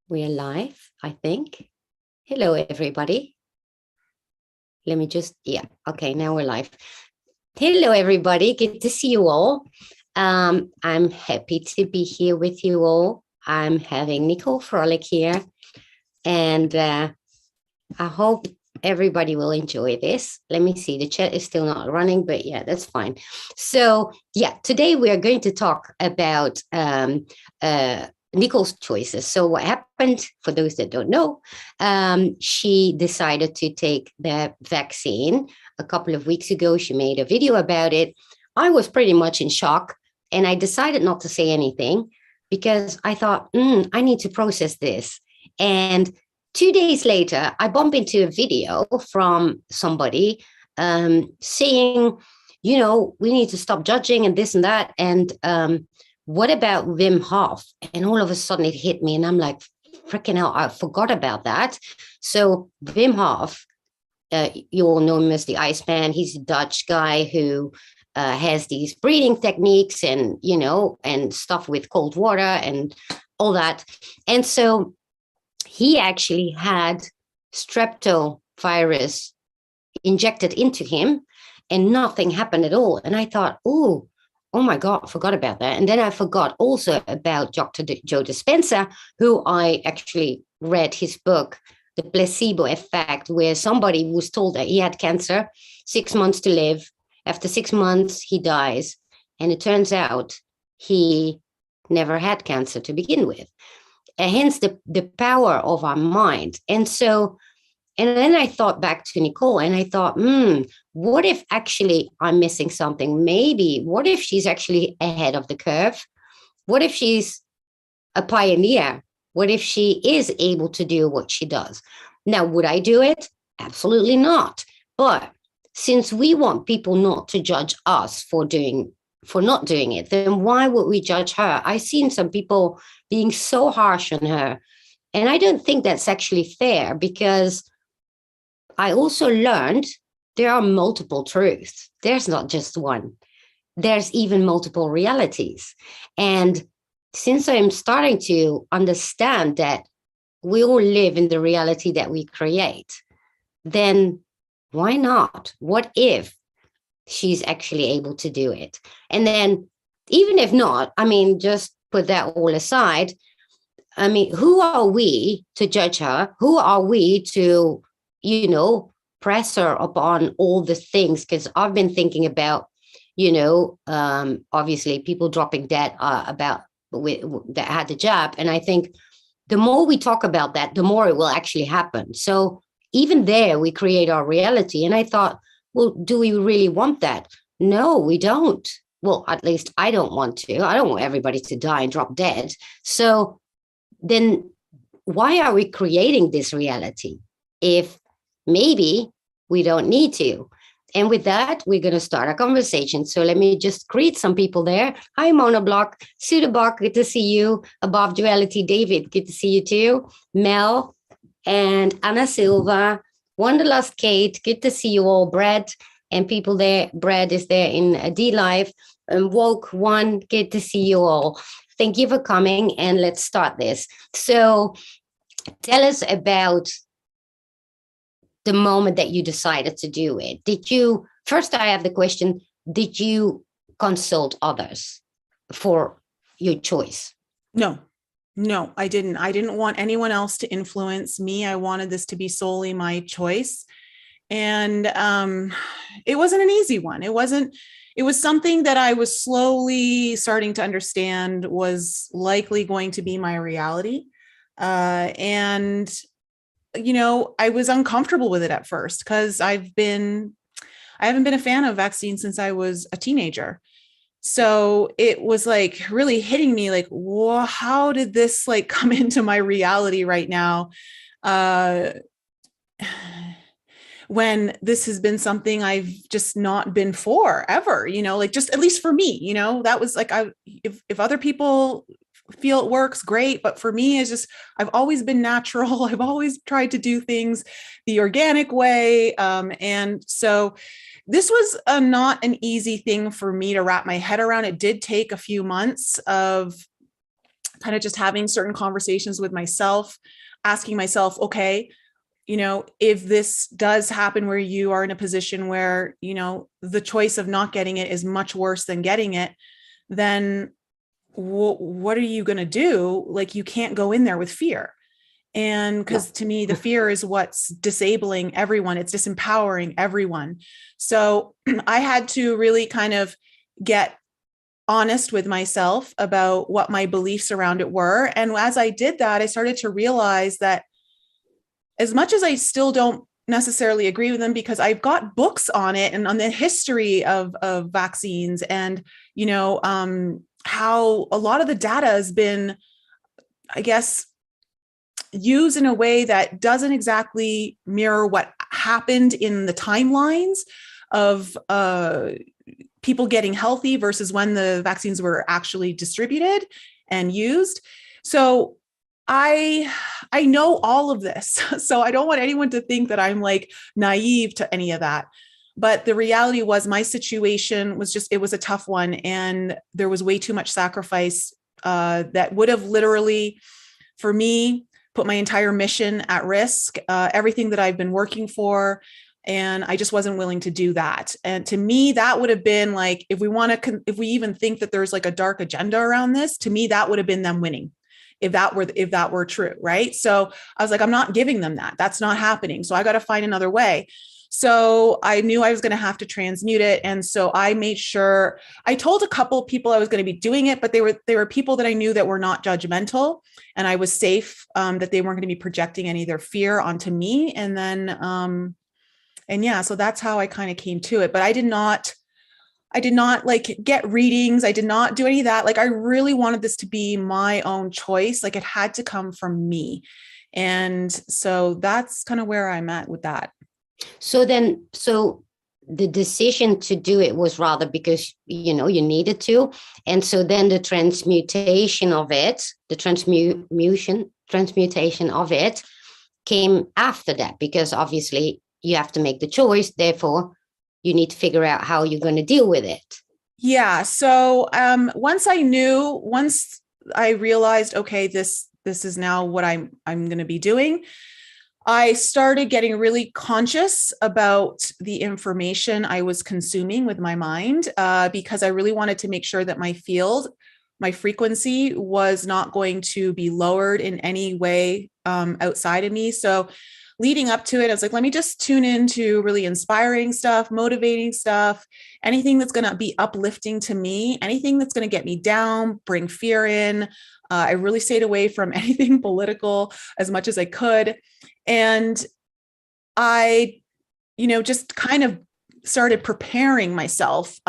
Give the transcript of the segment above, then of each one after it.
We're live, I think. Hello, everybody. Let me just, yeah, okay, now we're live. Hello, everybody. Good to see you all. I'm happy to be here with you all. I'm having Nicole Frolick here, and I hope everybody will enjoy this. Let me see, the chat is still not running, but yeah, that's fine. So, yeah, today we are going to talk about Nicole's choices. So, what happened, for those that don't know, she decided to take the vaccine a couple of weeks ago. She made a video about it. I was pretty much in shock, and I decided not to say anything because I thought, I need to process this. And 2 days later, I bump into a video from somebody saying, we need to stop judging and this and that. And what about Wim Hof? And all of a sudden it hit me, and I'm like, freaking hell, I forgot about that. So Wim Hof, you all know him as the Iceman. He's a Dutch guy who has these breathing techniques and stuff with cold water and all that. And so he actually had streptovirus injected into him and nothing happened at all. And I thought, oh my God, I forgot about that. And then I forgot also about Dr. Joe Dispenza, who I actually read his book, The Placebo Effect, where somebody was told that he had cancer, 6 months to live. After 6 months, he dies. And it turns out he never had cancer to begin with. Hence the power of our mind. And then I thought back to Nicole and I thought, what if actually I'm missing something? Maybe, what if she's actually ahead of the curve? What if she's a pioneer? What if she is able to do what she does? Now, would I do it? Absolutely not. But since we want people not to judge us for not doing it, then why would we judge her? I've seen some people being so harsh on her. And I don't think that's actually fair, because I also learned there are multiple truths. There's not just one. There's even multiple realities. And since I'm starting to understand that we all live in the reality that we create, then why not? What if she's actually able to do it? And then even if not, just put that all aside. Who are we to judge her? Who are we to, press her upon all the things? Because I've been thinking about, obviously people dropping dead that had the jab. And I think the more we talk about that, the more it will actually happen. So even there, we create our reality. And I thought, well, do we really want that? No, we don't. Well, at least I don't want to. I don't want everybody to die and drop dead. So then why are we creating this reality if maybe we don't need to? And with that, we're going to start a conversation. So let me just greet some people there. Hi, Monoblock. Sudabok, good to see you. Above Duality, David, good to see you too. Mel and Anna Silva. Wanderlust Kate, good to see you all. Brad and people there. Brad is there in D Live. And Woke One, good to see you all. Thank you for coming, and let's start this. So tell us about the moment that you decided to do it. First I have the question, did you consult others for your choice? No, I didn't. I didn't want anyone else to influence me. I wanted this to be solely my choice. And it wasn't an easy one. It was something that I was slowly starting to understand was likely going to be my reality. And I was uncomfortable with it at first because I haven't been a fan of vaccines since I was a teenager. So it was like really hitting me like, whoa, how did this like come into my reality right now? When this has been something I've just not been for ever, like just at least for me, that was like, if other people feel it works, great. But for me, it's just, I've always been natural. I've always tried to do things the organic way. And so this was not an easy thing for me to wrap my head around. It did take a few months of kind of just having certain conversations with myself, asking myself, okay, if this does happen where you are in a position where, the choice of not getting it is much worse than getting it, then what are you going to do? Like, you can't go in there with fear. And because to me, the fear is what's disabling everyone. It's disempowering everyone. So I had to really kind of get honest with myself about what my beliefs around it were. And as I did that, I started to realize that as much as I still don't necessarily agree with them, because I've got books on it and on the history of vaccines and, how a lot of the data has been, I guess, used in a way that doesn't exactly mirror what happened in the timelines of people getting healthy versus when the vaccines were actually distributed and used. So I know all of this. So I don't want anyone to think that I'm like naive to any of that. But the reality was my situation was it was a tough one. And there was way too much sacrifice that would have literally, for me, put my entire mission at risk, everything that I've been working for. And I just wasn't willing to do that. And to me, that would have been like, if we even think that there's like a dark agenda around this, to me, that would have been them winning. If that were true. Right. So I was like, I'm not giving them that. That's not happening. So I got to find another way. So I knew I was going to have to transmute it. And so I made sure I told a couple of people I was going to be doing it, but they were people that I knew that were not judgmental, and I was safe, that they weren't going to be projecting any of their fear onto me. And then, so that's how I kind of came to it. But I did not like get readings. I did not do any of that. Like, I really wanted this to be my own choice. Like, it had to come from me. And so that's kind of where I'm at with that. So the decision to do it was rather because, you needed to. And so then the transmutation of it came after that, because obviously you have to make the choice. Therefore, you need to figure out how you're going to deal with it. Yeah. So once I realized, okay, this is now what I'm going to be doing, I started getting really conscious about the information I was consuming with my mind, because I really wanted to make sure that my frequency was not going to be lowered in any way outside of me. So leading up to it, I was like, let me just tune into really inspiring stuff, motivating stuff, anything that's going to be uplifting to me, anything that's going to get me down, bring fear in. I really stayed away from anything political as much as I could. And I, just kind of started preparing myself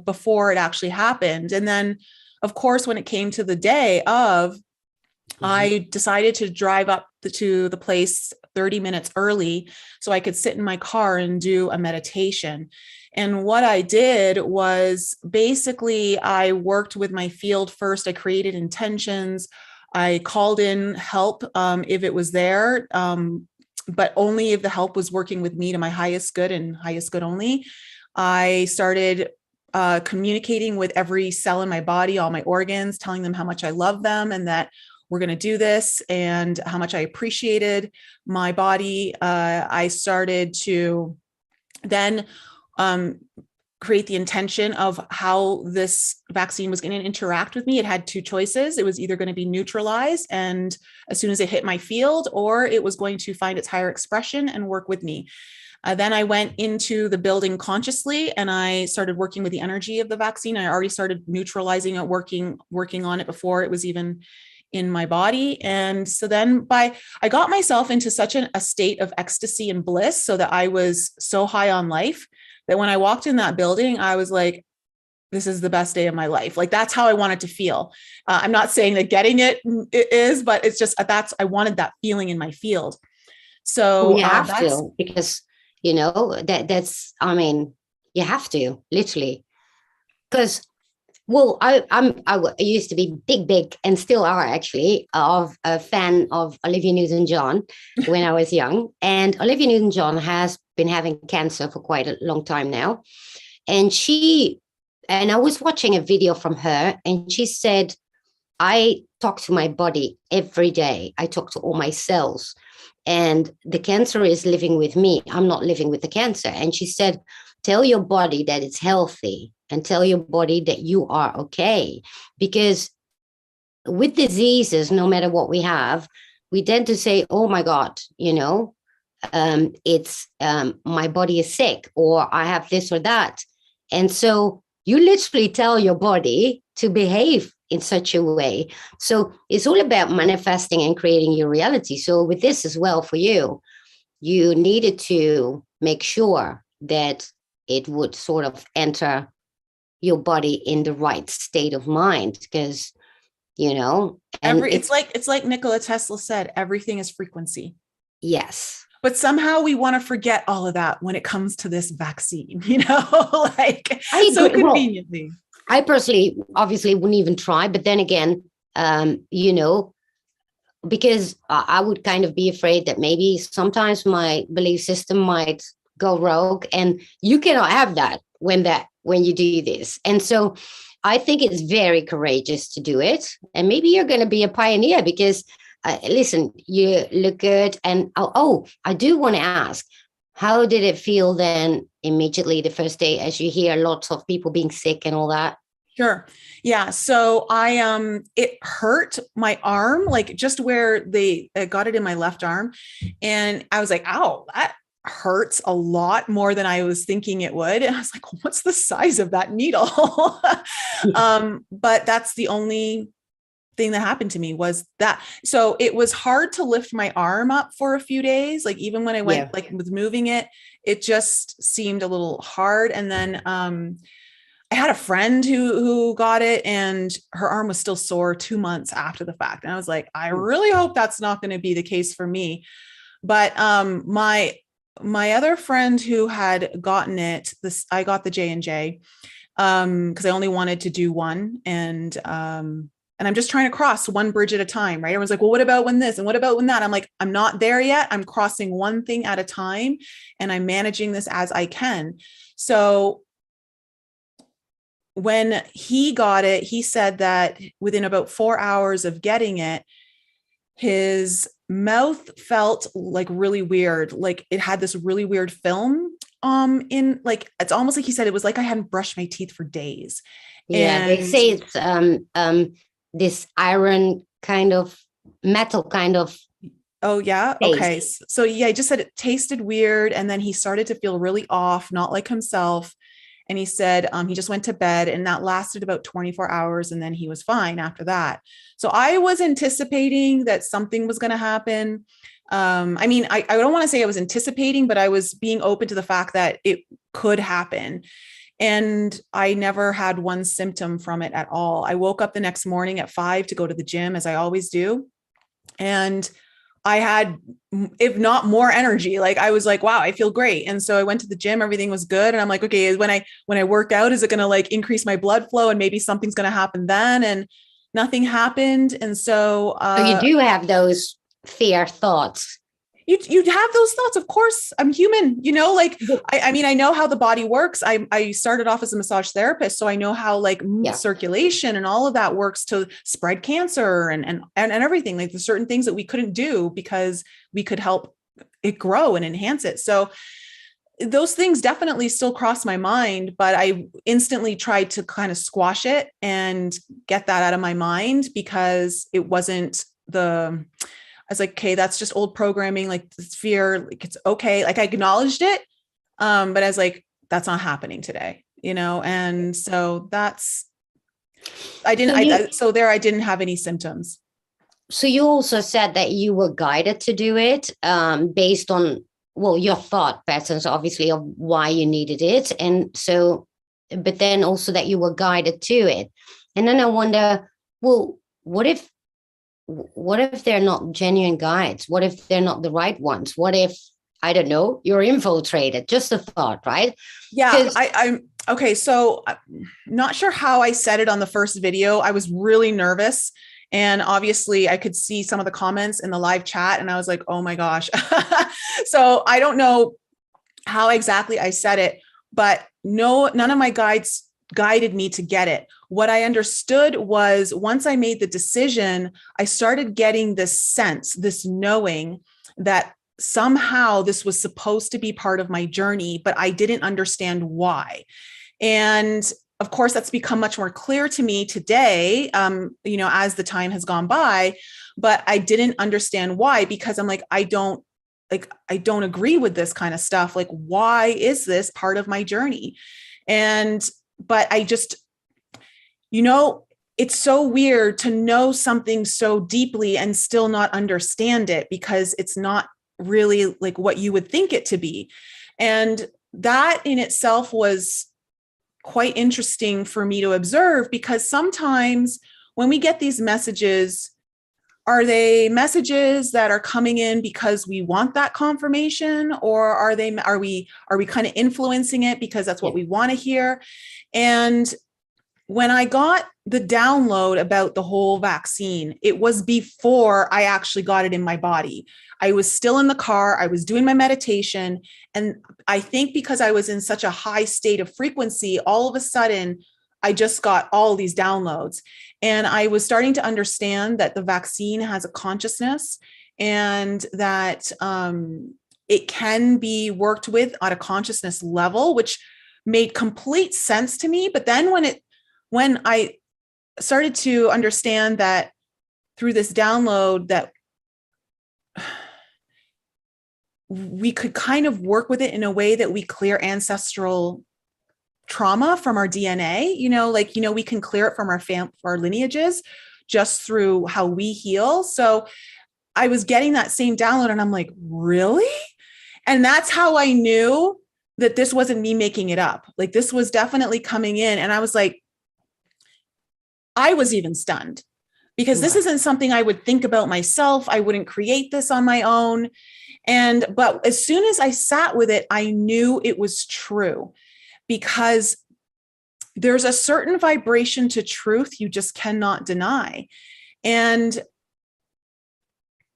before it actually happened. And then, of course, when it came to the day of, I decided to drive up to the place 30 minutes early so I could sit in my car and do a meditation. And what I did was basically I worked with my field first. I created intentions. I called in help if it was there, but only if the help was working with me to my highest good and highest good only. I started communicating with every cell in my body, all my organs, telling them how much I love them and that we're going to do this and how much I appreciated my body. I started to then create the intention of how this vaccine was going to interact with me. It had two choices. It was either going to be neutralized and as soon as it hit my field, or it was going to find its higher expression and work with me. Then I went into the building consciously and I started working with the energy of the vaccine. I already started neutralizing it, working on it before it was even in my body. And so then I got myself into such a state of ecstasy and bliss, so that I was so high on life that when I walked in that building, I was like, this is the best day of my life. Like, that's how I wanted to feel. I'm not saying that getting it is, but it's just, I wanted that feeling in my field. So you have to, because, that's, you have to, literally. Because, well, I used to be big, and still are actually, of a fan of Olivia Newton-John when I was young. And Olivia Newton-John has been having cancer for quite a long time now. And I was watching a video from her, and she said, I talk to my body every day. I talk to all my cells. And the cancer is living with me. I'm not living with the cancer. And she said, tell your body that it's healthy and tell your body that you are okay. Because with diseases, no matter what we have, we tend to say, oh my God, it's my body is sick, or I have this or that. And so you literally tell your body to behave in such a way. So it's all about manifesting and creating your reality. So with this as well for you, you needed to make sure that it would sort of enter your body in the right state of mind, because and it's like Nikola Tesla said, everything is frequency. Yes. But somehow we want to forget all of that when it comes to this vaccine, like so conveniently. Well, I personally obviously wouldn't even try, but then again, because I would kind of be afraid that maybe sometimes my belief system might go rogue, and you cannot have that when you do this. And so I think it's very courageous to do it. And maybe you're going to be a pioneer because, listen, you look good. And I do want to ask, how did it feel then immediately the first day as you hear lots of people being sick and all that? Sure. Yeah. So it hurt my arm, like just where they got it in my left arm. And I was like, ow, that hurts a lot more than I was thinking it would. And I was like, what's the size of that needle? But that's the only thing that happened to me was that. So it was hard to lift my arm up for a few days. Like even when I went, was moving it, it just seemed a little hard. And then, I had a friend who got it and her arm was still sore 2 months after the fact. And I was like, I really hope that's not going to be the case for me. But my other friend who had gotten it, I got the J&J because I only wanted to do one. And I'm just trying to cross one bridge at a time, right? Everyone's like, well, what about when this? And what about when that? I'm like, I'm not there yet. I'm crossing one thing at a time and I'm managing this as I can. So when he got it, he said that within about 4 hours of getting it, his mouth felt like really weird. Like it had this really weird film in, like, it's almost like he said, it was like I hadn't brushed my teeth for days. Yeah. And they say it's this iron kind of metal kind of. Oh yeah. Taste. Okay. So yeah, he just said it tasted weird. And then he started to feel really off, not like himself. And he said he just went to bed and that lasted about 24 hours. And then he was fine after that. So I was anticipating that something was going to happen. I mean, I don't want to say I was anticipating, but I was being open to the fact that it could happen. And I never had one symptom from it at all. I woke up the next morning at 5 to go to the gym, as I always do. And I had, if not more energy, like I was like, wow, I feel great. And so I went to the gym, everything was good. And I'm like, okay, when I work out, is it going to like increase my blood flow and maybe something's going to happen then? And nothing happened. And so you do have those fear thoughts. You'd have those thoughts. Of course, I'm human, like, I mean, I know how the body works. I started off as a massage therapist. So I know how like circulation and all of that works to spread cancer and everything. Like there's certain things that we couldn't do because we could help it grow and enhance it. So those things definitely still cross my mind, but I instantly tried to kind of squash it and get that out of my mind because it wasn't I was like, okay, that's just old programming, like this fear, like it's okay. Like I acknowledged it. But I was like, that's not happening today, And so I didn't have any symptoms. So you also said that you were guided to do it based on, your thought patterns, obviously, of why you needed it. And so, but then also that you were guided to it. And then I wonder, well, what if they're not genuine guides? What if they're not the right ones? What if, I don't know, you're infiltrated? Just a thought, right? Yeah, I'm okay. So I'm not sure how I said it on the first video. I was really nervous. And obviously I could see some of the comments in the live chat and I was like, oh my gosh. So I don't know how exactly I said it, but none of my guides guided me to get it. What I understood was once I made the decision, I started getting this sense, this knowing that somehow this was supposed to be part of my journey, but I didn't understand why. And of course, that's become much more clear to me today, as the time has gone by, but I didn't understand why, because I'm like, I don't agree with this kind of stuff. Like, why is this part of my journey? But I just, it's so weird to know something so deeply and still not understand it, because it's not really like what you would think it to be. And that in itself was quite interesting for me to observe, because sometimes when we get these messages, are they messages that are coming in because we want that confirmation, or are we kind of influencing it because that's what we want to hear? And when I got the download about the whole vaccine, it was before I actually got it in my body. I was still in the car. I was doing my meditation. And I think because I was in such a high state of frequency, all of a sudden, I just got all these downloads. And I was starting to understand that the vaccine has a consciousness, and that it can be worked with at a consciousness level, which made complete sense to me. But then when I started to understand that through this download, that we could kind of work with it in a way that we clear ancestral trauma from our DNA, we can clear it from our lineages just through how we heal. So I was getting that same download, and I'm like, really? And that's how I knew that this wasn't me making it up. Like, this was definitely coming in. And I was like, I was even stunned, because this isn't something I would think about myself. I wouldn't create this on my own. But as soon as I sat with it, I knew it was true, because there's a certain vibration to truth you just cannot deny. And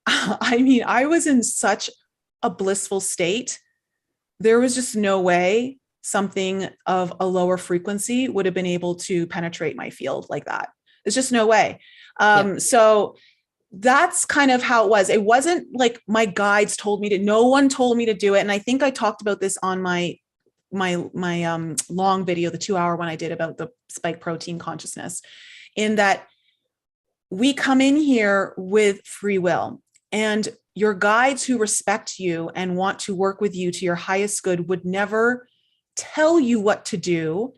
I mean, I was in such a blissful state. There was just no way something of a lower frequency would have been able to penetrate my field like that. There's just no way. So that's kind of how it was. It wasn't like my guides told me to, no one told me to do it. And I think I talked about this on my long video, the 2-hour one I did about the spike protein consciousness, in that we come in here with free will, and your guides who respect you and want to work with you to your highest good would never tell you what to do.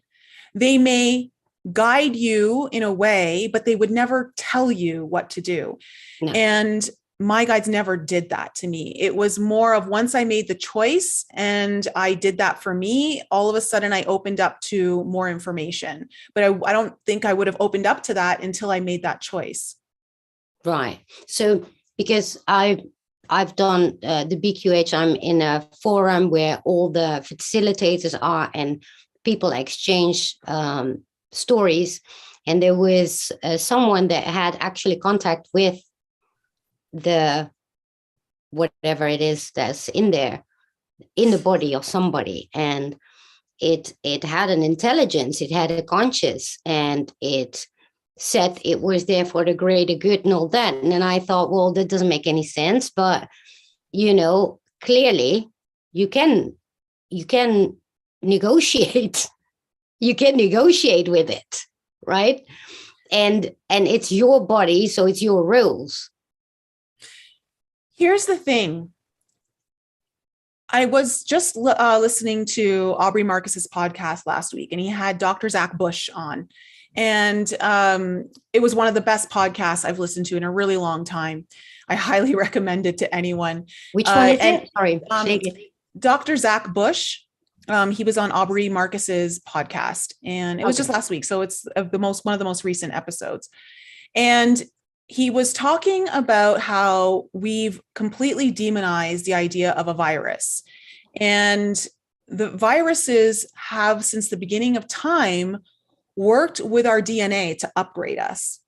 They may guide you in a way, but they would never tell you what to do. No. And my guides never did that to me. It was more of, once I made the choice and I did that for me, all of a sudden I opened up to more information. But I don't think I would have opened up to that until I made that choice. Right. So because I've done the BQH, I'm in a forum where all the facilitators are and people exchange stories. And there was someone that had actually contact with the whatever it is that's in there, in the body of somebody, and it had an intelligence, it had a conscious, and it said it was there for the greater good and all that. And then I thought, well, that doesn't make any sense, but clearly you can negotiate. You can negotiate with it, right? And it's your body, so it's your rules. Here's the thing. I was just listening to Aubrey Marcus's podcast last week, and he had Dr. Zach Bush on. And it was one of the best podcasts I've listened to in a really long time. I highly recommend it to anyone. Which one is it? Sorry. Dr. Zach Bush. He was on Aubrey Marcus's podcast, and it was just last week. So it's one of the most recent episodes. And he was talking about how we've completely demonized the idea of a virus. And the viruses have, since the beginning of time, worked with our DNA to upgrade us.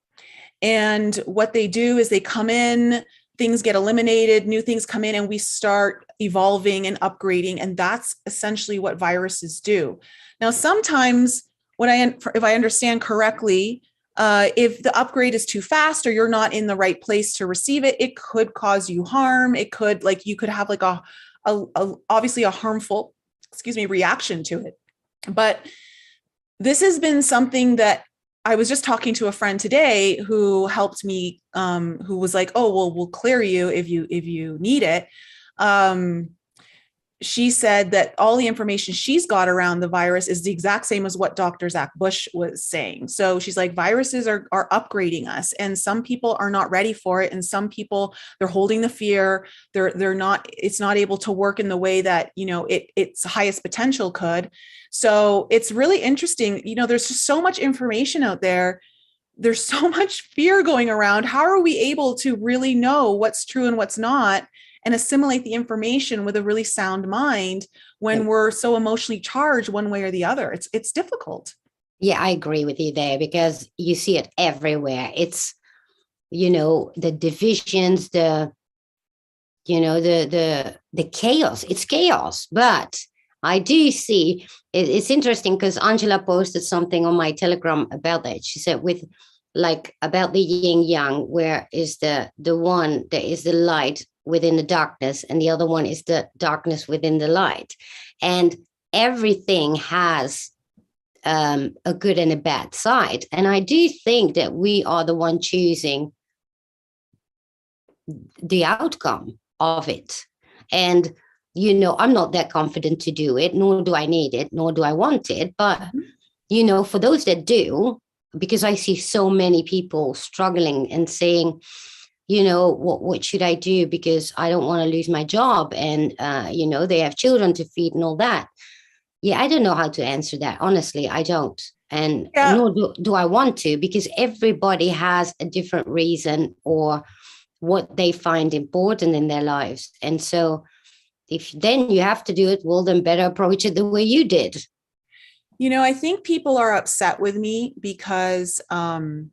And what they do is they come in, things get eliminated, new things come in, and we start evolving and upgrading. And that's essentially what viruses do. Now, sometimes if I understand correctly, if the upgrade is too fast or you're not in the right place to receive it, it could cause you harm. It could, like, you could have like a obviously a harmful, reaction to it. But this has been something that I was just talking to a friend today who helped me, who was like, oh, well, we'll clear you if you need it. She said that all the information she's got around the virus is the exact same as what Dr. Zach Bush was saying. So she's like, viruses are upgrading us, and some people are not ready for it. And some people, they're holding the fear. They're not, it's not able to work in the way that, its highest potential could. So it's really interesting. There's just so much information out there. There's so much fear going around. How are we able to really know what's true and what's not, and assimilate the information with a really sound mind when we're so emotionally charged one way or the other? It's difficult. Yeah, I agree with you there, because you see it everywhere. It's, the divisions, the chaos. It's chaos. But I do see it's interesting, because Angela posted something on my Telegram about that. She said, about the yin yang, where is the one that is the light within the darkness, and the other one is the darkness within the light. And everything has a good and a bad side. And I do think that we are the one choosing the outcome of it. And, I'm not that confident to do it, nor do I need it, nor do I want it. But, for those that do, because I see so many people struggling and saying, what should I do? Because I don't want to lose my job. And, they have children to feed and all that. Yeah, I don't know how to answer that. Honestly, I don't. And nor do I want to, because everybody has a different reason or what they find important in their lives. And so if then you have to do it, well, then better approach it the way you did. I think people are upset with me because I'm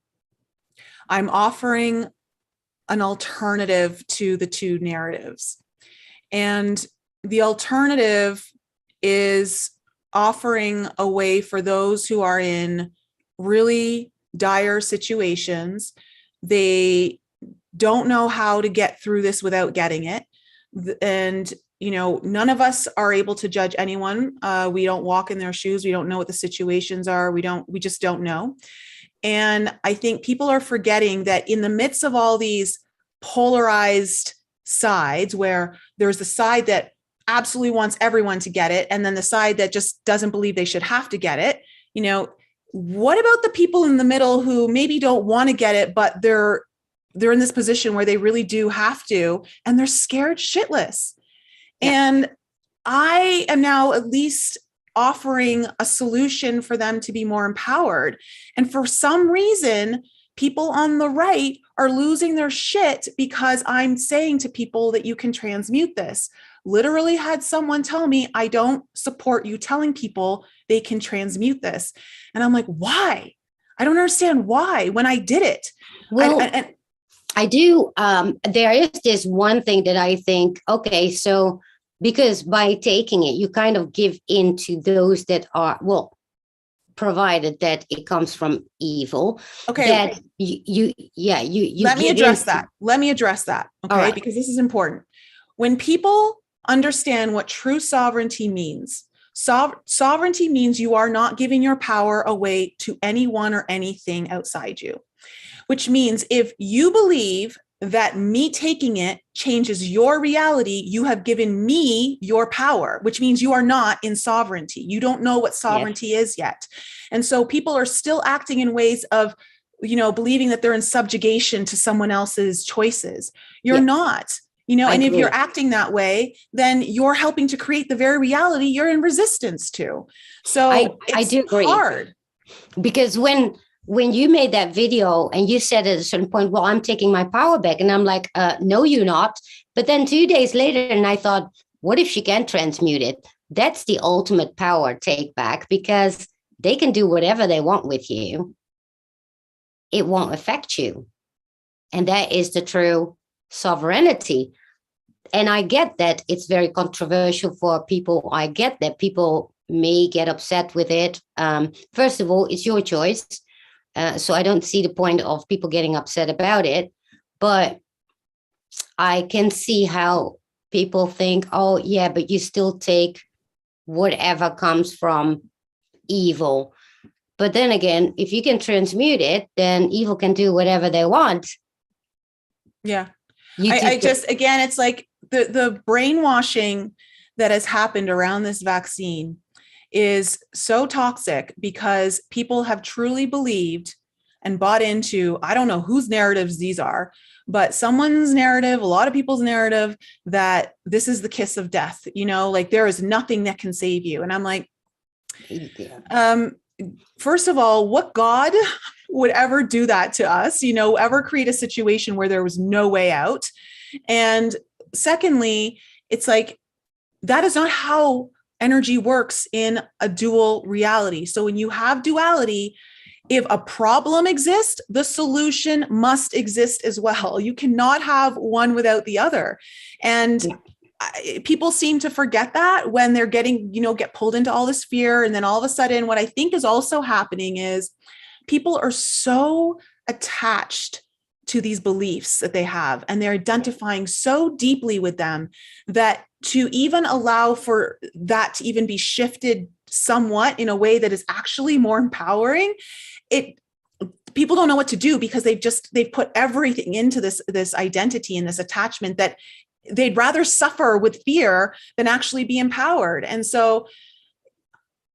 offering an alternative to the two narratives. And the alternative is offering a way for those who are in really dire situations. They don't know how to get through this without getting it. And, none of us are able to judge anyone. We don't walk in their shoes. We don't know what the situations are. We just don't know. And I think people are forgetting that in the midst of all these polarized sides, where there's the side that absolutely wants everyone to get it, and then the side that just doesn't believe they should have to get it, what about the people in the middle who maybe don't want to get it, but they're in this position where they really do have to, and they're scared shitless. Yeah. And I am now at least offering a solution for them to be more empowered. And for some reason, people on the right are losing their shit because I'm saying to people that you can transmute this. Literally had someone tell me, I don't support you telling people they can transmute this. And I'm like, why? I don't understand why, when I did it. Well, I do. There is this one thing that I think, okay, so because by taking it, you kind of give in to those that are, provided that it comes from evil. Okay. That you Let me address that. Okay. Right. Because this is important. When people understand what true sovereignty means, sovereignty means you are not giving your power away to anyone or anything outside you, which means if you believe that me taking it changes your reality, you have given me your power, which means you are not in sovereignty. You don't know what sovereignty is yet. And so people are still acting in ways of, believing that they're in subjugation to someone else's choices. You're not, and if you're acting that way, then you're helping to create the very reality you're in resistance to. So I do agree. Hard. Because when you made that video and you said at a certain point, well, I'm taking my power back. And I'm like, no, you're not. But then 2 days later, and I thought, what if she can transmute it? That's the ultimate power take back, because they can do whatever they want with you. It won't affect you. And that is the true sovereignty. And I get that it's very controversial for people. I get that people me get upset with it. First of all, it's your choice. So I don't see the point of people getting upset about it. But I can see how people think, oh, yeah, but you still take whatever comes from evil. But then again, if you can transmute it, then evil can do whatever they want. Yeah. I just, again, it's like the brainwashing that has happened around this vaccine is so toxic because people have truly believed and bought into, I don't know whose narratives these are, but someone's narrative, a lot of people's narrative, that this is the kiss of death, like there is nothing that can save you. And I'm like, first of all, what God would ever do that to us, ever create a situation where there was no way out? And secondly, it's like, that is not how energy works in a dual reality. So when you have duality, if a problem exists, the solution must exist as well. You cannot have one without the other. And people seem to forget that when they're getting, get pulled into all this fear. And then all of a sudden, what I think is also happening is people are so attached to these beliefs that they have, and they're identifying so deeply with them that to even allow for that to even be shifted somewhat in a way that is actually more empowering, people don't know what to do because they've put everything into this identity and this attachment that they'd rather suffer with fear than actually be empowered. And so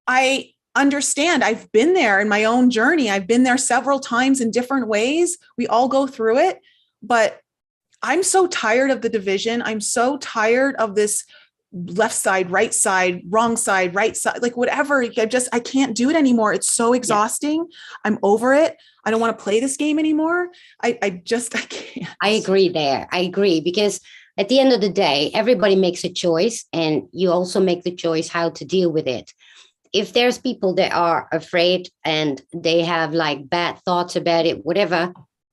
I understand, I've been there in my own journey. I've been there several times in different ways. We all go through it, but I'm so tired of the division. I'm so tired of this left side, right side, wrong side, right side, like whatever. I can't do it anymore. It's so exhausting. Yeah. I'm over it. I don't want to play this game anymore. I can't. I agree there. I agree, because at the end of the day, everybody makes a choice, and you also make the choice how to deal with it. If there's people that are afraid and they have like bad thoughts about it, whatever,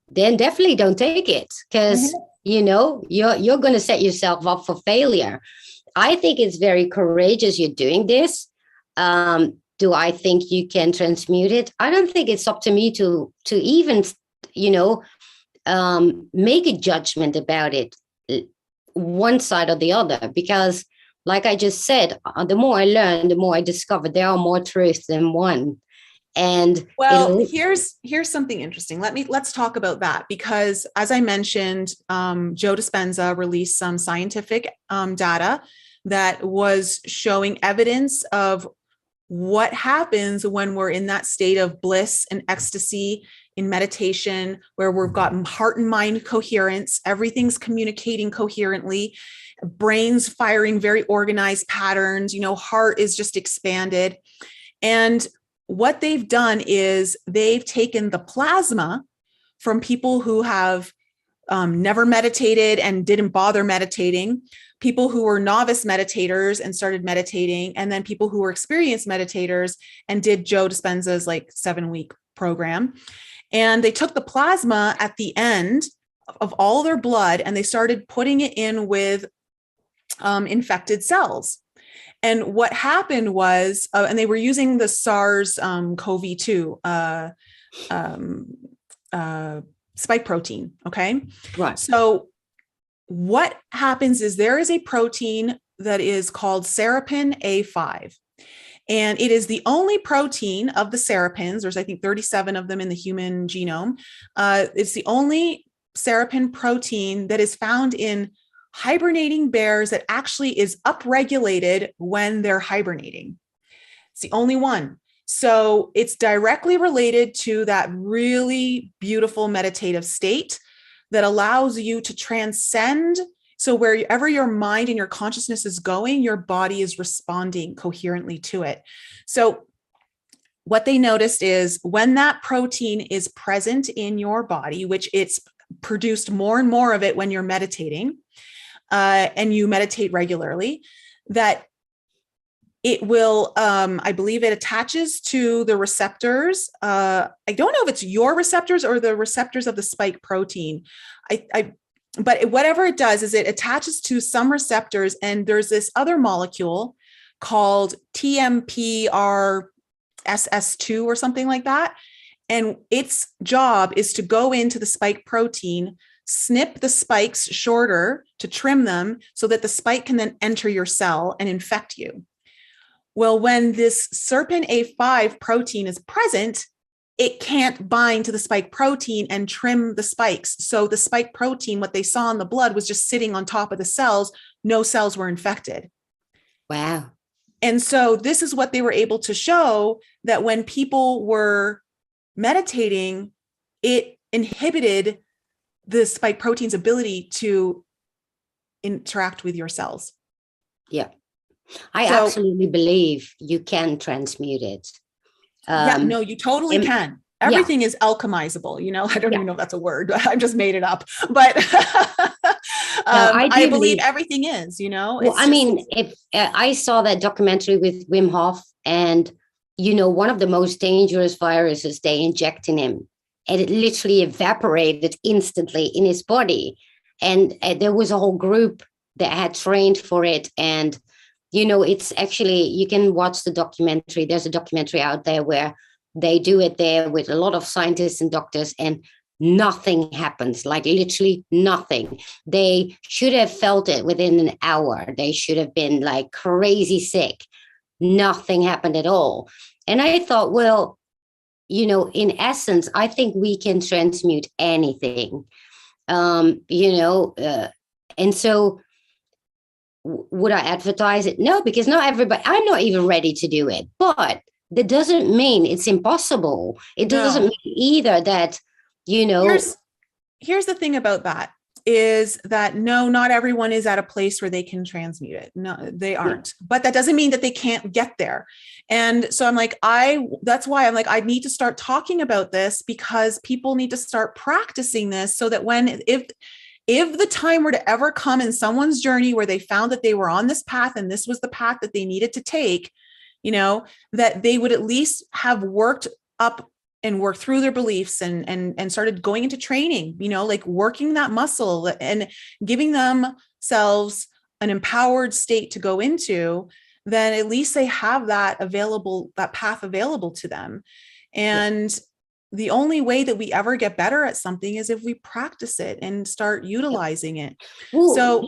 then definitely don't take it, because, you're going to set yourself up for failure. I think it's very courageous you're doing this. Do I think you can transmute it? I don't think it's up to me to even, make a judgment about it, one side or the other, because like I just said, the more I learn, the more I discover there are more truths than one. And here's something interesting. Let's talk about that, because as I mentioned, Joe Dispenza released some scientific data that was showing evidence of what happens when we're in that state of bliss and ecstasy in meditation, where we've got heart and mind coherence, everything's communicating coherently, brains firing very organized patterns, heart is just expanded. And what they've done is they've taken the plasma from people who have never meditated and didn't bother meditating, people who were novice meditators and started meditating, and then people who were experienced meditators and did Joe Dispenza's 7-week program. And they took the plasma at the end of all their blood and they started putting it in with infected cells. And what happened was, and they were using the SARS-CoV-2 spike protein. Okay. Right. So what happens is there is a protein that is called serapin A5. And it is the only protein of the serapins. There's, I think, 37 of them in the human genome. It's the only serapin protein that is found in hibernating bears that actually is upregulated when they're hibernating. It's the only one. So it's directly related to that really beautiful meditative state that allows you to transcend. So wherever your mind and your consciousness is going, your body is responding coherently to it. So what they noticed is when that protein is present in your body, which it's produced more and more of it when you're meditating, and you meditate regularly, that it will, I believe it attaches to the receptors. I don't know if it's your receptors or the receptors of the spike protein. But whatever it does is it attaches to some receptors, and there's this other molecule called TMPRSS2 or something like that. And its job is to go into the spike protein, snip the spikes shorter to trim them so that the spike can then enter your cell and infect you. Well, when this SERPIN-A5 protein is present, it can't bind to the spike protein and trim the spikes. So the spike protein, what they saw in the blood, was just sitting on top of the cells. No cells were infected. Wow. And so this is what they were able to show, that when people were meditating, it inhibited the spike protein's ability to interact with your cells. Yeah. I absolutely believe you can transmute it. Yeah, no, you totally can. Everything is alchemizable. I don't even know if that's a word. I just made it up, but I believe everything is, Well, if I saw that documentary with Wim Hof, and, one of the most dangerous viruses they inject in him, and it literally evaporated instantly in his body. And there was a whole group that had trained for it. And it's actually, you can watch the documentary. There's a documentary out there where they do it there with a lot of scientists and doctors, and nothing happens, like literally nothing. They should have felt it within an hour. They should have been like crazy sick. Nothing happened at all. And I thought, well, in essence, I think we can transmute anything, and so would I advertise it? No, because not everybody, I'm not even ready to do it, but that doesn't mean it's impossible. It doesn't mean either that, Here's the thing about that, is that no, not everyone is at a place where they can transmute it. No, they aren't, but that doesn't mean that they can't get there. And so I'm like, that's why I'm like, I need to start talking about this, because people need to start practicing this, so that if the time were to ever come in someone's journey where they found that they were on this path and this was the path that they needed to take, that they would at least have worked up and worked through their beliefs and started going into training, like working that muscle and giving themselves an empowered state to go into, then at least they have that path available to them. And the only way that we ever get better at something is if we practice it and start utilizing it. Well,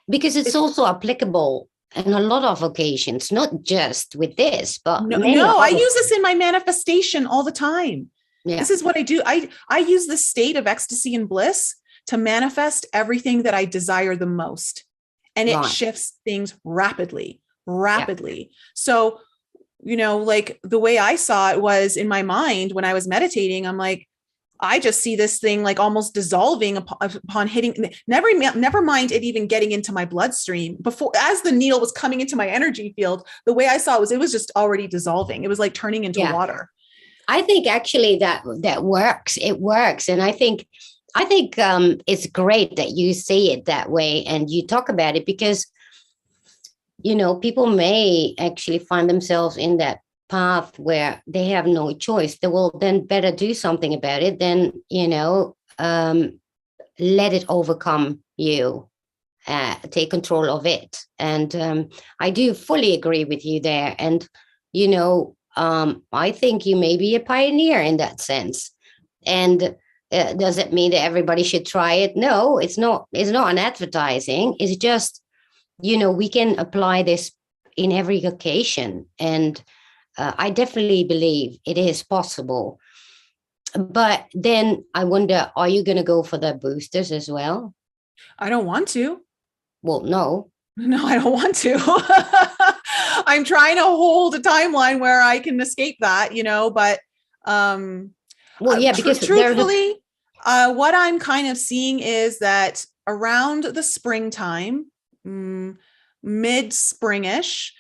because it's also applicable in a lot of occasions, not just with this, but I use this in my manifestation all the time. Yeah. This is what I do. I use the state of ecstasy and bliss to manifest everything that I desire the most. And it shifts things rapidly. Yeah. So, like the way I saw it was in my mind when I was meditating, I'm like, I just see this thing like almost dissolving upon hitting, never mind it even getting into my bloodstream. Before, as the needle was coming into my energy field, the way I saw it was just already dissolving. It was like turning into water. I think actually that works. It works. And I think it's great that you see it that way and you talk about it, because, people may actually find themselves in that path where they have no choice. They will then better do something about it than, let it overcome you, take control of it. And I do fully agree with you there. And, I think you may be a pioneer in that sense. And does it mean that everybody should try it? No, it's not. It's not an advertising. It's just, we can apply this in every occasion. And I definitely believe it is possible. But then I wonder, are you going to go for the boosters as well? I don't want to. Well, no. No, I don't want to. I'm trying to hold a timeline where I can escape that, but because truthfully, what I'm kind of seeing is that around the springtime, mid-springish,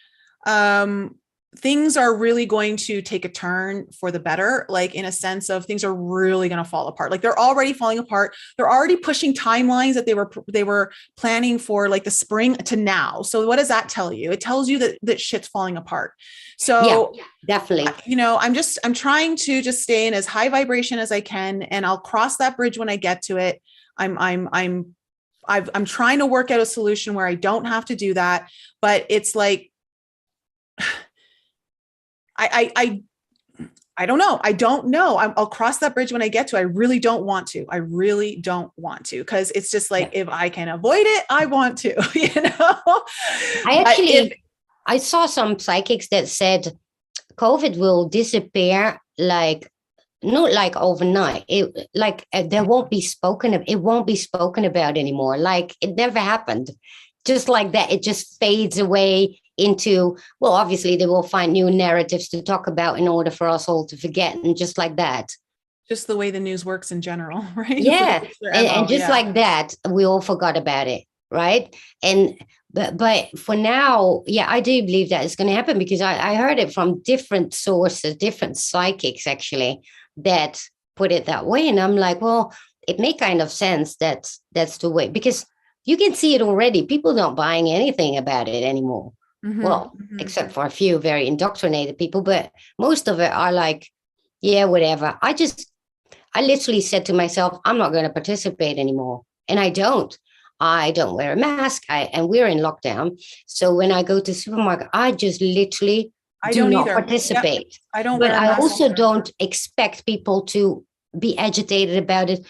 things are really going to take a turn for the better, like in a sense of things are really going to fall apart. Like they're already falling apart. They're already pushing timelines that they were planning for like the spring to now. So what does that tell you? It tells you that shit's falling apart. So yeah, definitely, I'm trying to just stay in as high vibration as I can, and I'll cross that bridge when I get to it. I'm trying to work out a solution where I don't have to do that, but it's like, I I don't know. I don't know. I'll cross that bridge when I get to. I really don't want to. I really don't want to, because it's just like, if I can avoid it, I want to. I saw some psychics that said COVID will disappear, like not like overnight. There won't be spoken of. It won't be spoken about anymore. Like it never happened. Just like that, it just fades away into, well, obviously they will find new narratives to talk about in order for us all to forget, and just like that. Just the way the news works in general, right? Yeah, and just like that, we all forgot about it, right? And but for now, yeah, I do believe that it's going to happen, because I heard it from different sources, different psychics actually, that put it that way, and I'm like, well, it makes kind of sense that that's the way, because you can see it already. People not buying anything about it anymore. Mm-hmm, well, except for a few very indoctrinated people, but most of it are like, yeah, whatever. I literally said to myself, I'm not going to participate anymore. And I don't. I don't wear a mask. And we're in lockdown. So when I go to supermarket, I just literally do not participate. Yep. I don't but wear a I mask also either. don't expect people to be agitated about it.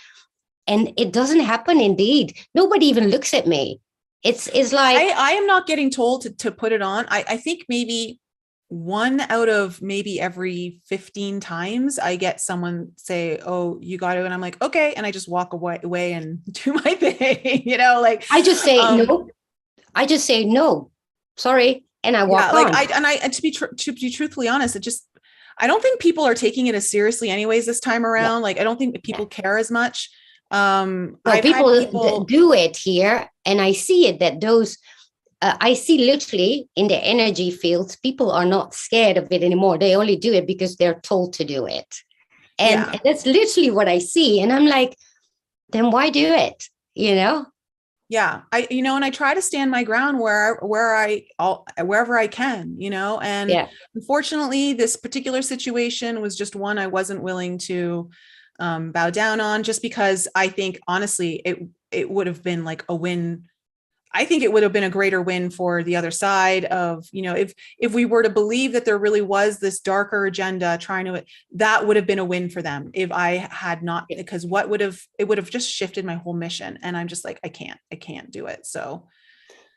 And it doesn't happen indeed. Nobody even looks at me. It's like I am not getting told to put it on. I think maybe one out of maybe every 15 times I get someone say, oh, you got it. And I'm like, okay. And I just walk away and do my thing, like I just say no. I just say no, sorry. And I walk on. And to be truthfully honest, I don't think people are taking it as seriously anyways this time around. Yeah. Like, I don't think people care as much. People do it here, and I see it that those I see literally in the energy fields, people are not scared of it anymore. They only do it because they're told to do it, and that's literally what I see. And I'm like, then why do it? Yeah, and I try to stand my ground wherever I can, and unfortunately, this particular situation was just one I wasn't willing to bow down on, just because I think honestly it would have been like a win. I think it would have been a greater win for the other side of, if we were to believe that there really was this darker agenda that would have been a win for them if I had not, because it would have just shifted my whole mission. And I'm just like, I can't do it. So.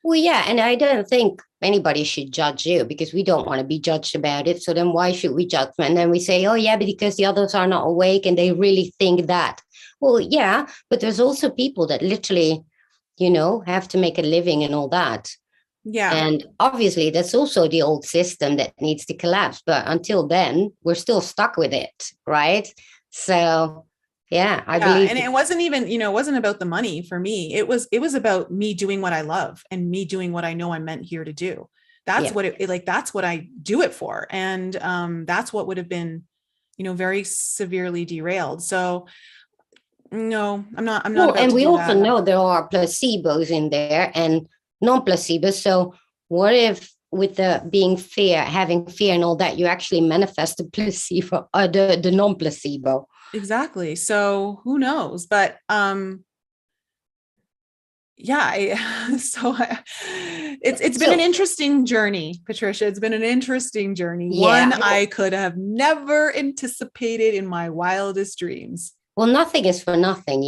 Well, yeah. And I don't think anybody should judge you, because we don't want to be judged about it. So then why should we judge them? And then we say, oh, yeah, because the others are not awake and they really think that. Well, yeah, but there's also people that literally, have to make a living and all that. Yeah. And obviously that's also the old system that needs to collapse. But until then, we're still stuck with it. Right. So I believe. And it wasn't even, it wasn't about the money for me. It was about me doing what I love and me doing what I know I'm meant here to do. That's what that's what I do it for. And that's what would have been, very severely derailed. So no, I'm not. And we also know there are placebos in there and non-placebos. So what if with the having fear and all that, you actually manifest the placebo, the non-placebo? Exactly. So who knows? But it's been an interesting journey, Patricia. It's been an interesting journey. Yeah. One I could have never anticipated in my wildest dreams. Well, nothing is for nothing,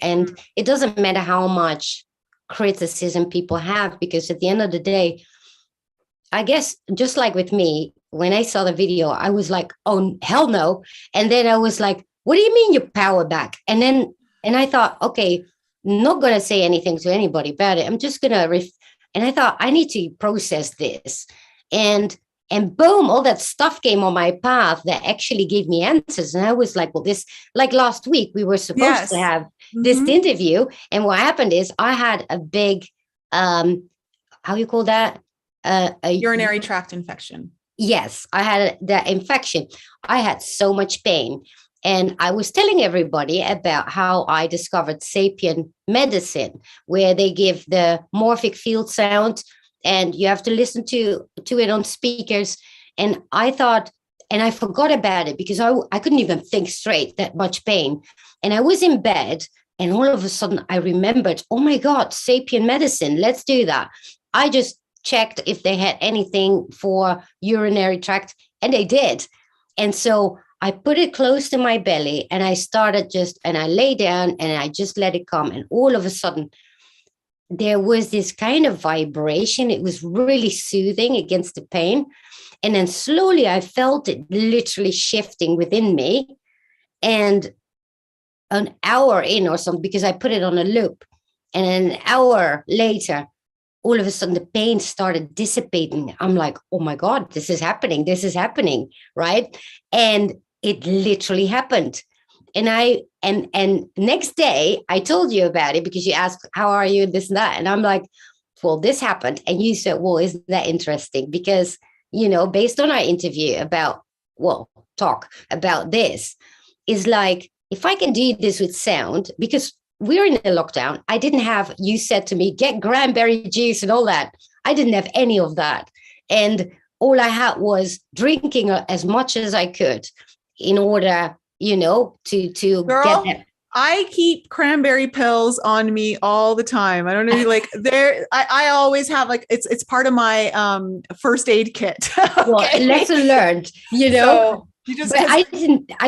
and it doesn't matter how much criticism people have, because at the end of the day, I guess just like with me, when I saw the video, I was like, oh, hell no. And then I was like, what do you mean your power back? And I thought, okay, not going to say anything to anybody about it. I'm just going to, and I thought I need to process this. And boom, all that stuff came on my path that actually gave me answers. And I was like, well, like last week, we were supposed to have this interview. And what happened is I had a big, how you call that? A urinary tract infection. Yes, I had that infection. I had so much pain. And I was telling everybody about how I discovered sapien medicine, where they give the morphic field sound and you have to listen to it on speakers. And I thought, and I forgot about it because I couldn't even think straight, that much pain. And I was in bed and all of a sudden I remembered, oh my God, sapien medicine, let's do that. I just checked if they had anything for urinary tract, and they did. And so I put it close to my belly, and I started and I lay down and I just let it come. And all of a sudden, there was this kind of vibration. It was really soothing against the pain. And then slowly I felt it literally shifting within me. And an hour in or something, because I put it on a loop, and an hour later, all of a sudden the pain started dissipating. I'm like, oh my God, this is happening. This is happening. Right. And it literally happened. And next day I told you about it because you asked, how are you? This and that. And I'm like, well, this happened. And you said, well, isn't that interesting? Because, based on our interview talk about this, is like, if I can do this with sound, because we're in a lockdown, I didn't have, you said to me, get cranberry juice and all that. I didn't have any of that. And all I had was drinking as much as I could in order, to Girl, get that. I keep cranberry pills on me all the time. I don't know, like I always have, like, it's part of my first aid kit. Okay? Well, lesson learned, So but I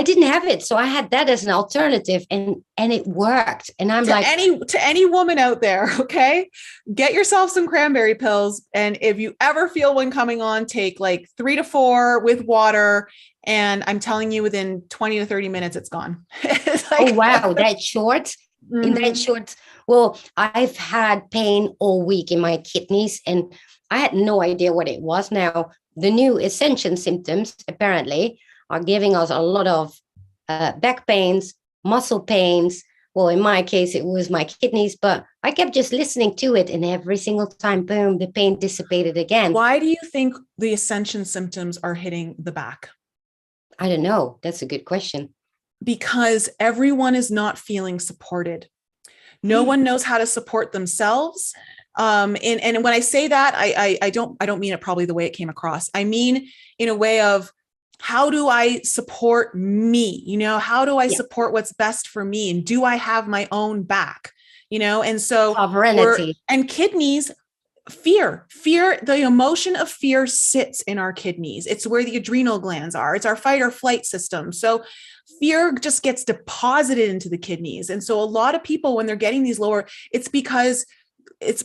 didn't have it. So I had that as an alternative, and it worked. And I'm like, to any woman out there, okay, get yourself some cranberry pills. And if you ever feel one coming on, take like 3 to 4 with water. And I'm telling you, within 20 to 30 minutes, it's gone. It's like, oh, wow, that short. Mm-hmm. In that short. Well, I've had pain all week in my kidneys, and I had no idea what it was. Now, the new Ascension symptoms apparently are giving us a lot of back pains, muscle pains. Well, in my case, it was my kidneys, but I kept just listening to it, and every single time, boom, the pain dissipated again. Why do you think the Ascension symptoms are hitting the back? I don't know. That's a good question. Because everyone is not feeling supported. No one knows how to support themselves. And when I say that, I don't mean it probably the way it came across. I mean, in a way of, how do I support me? How do I support what's best for me? And do I have my own back? And so, and kidneys, fear, the emotion of fear sits in our kidneys. It's where the adrenal glands are. It's our fight or flight system. So fear just gets deposited into the kidneys. And so a lot of people, when they're getting these lower, it's because it's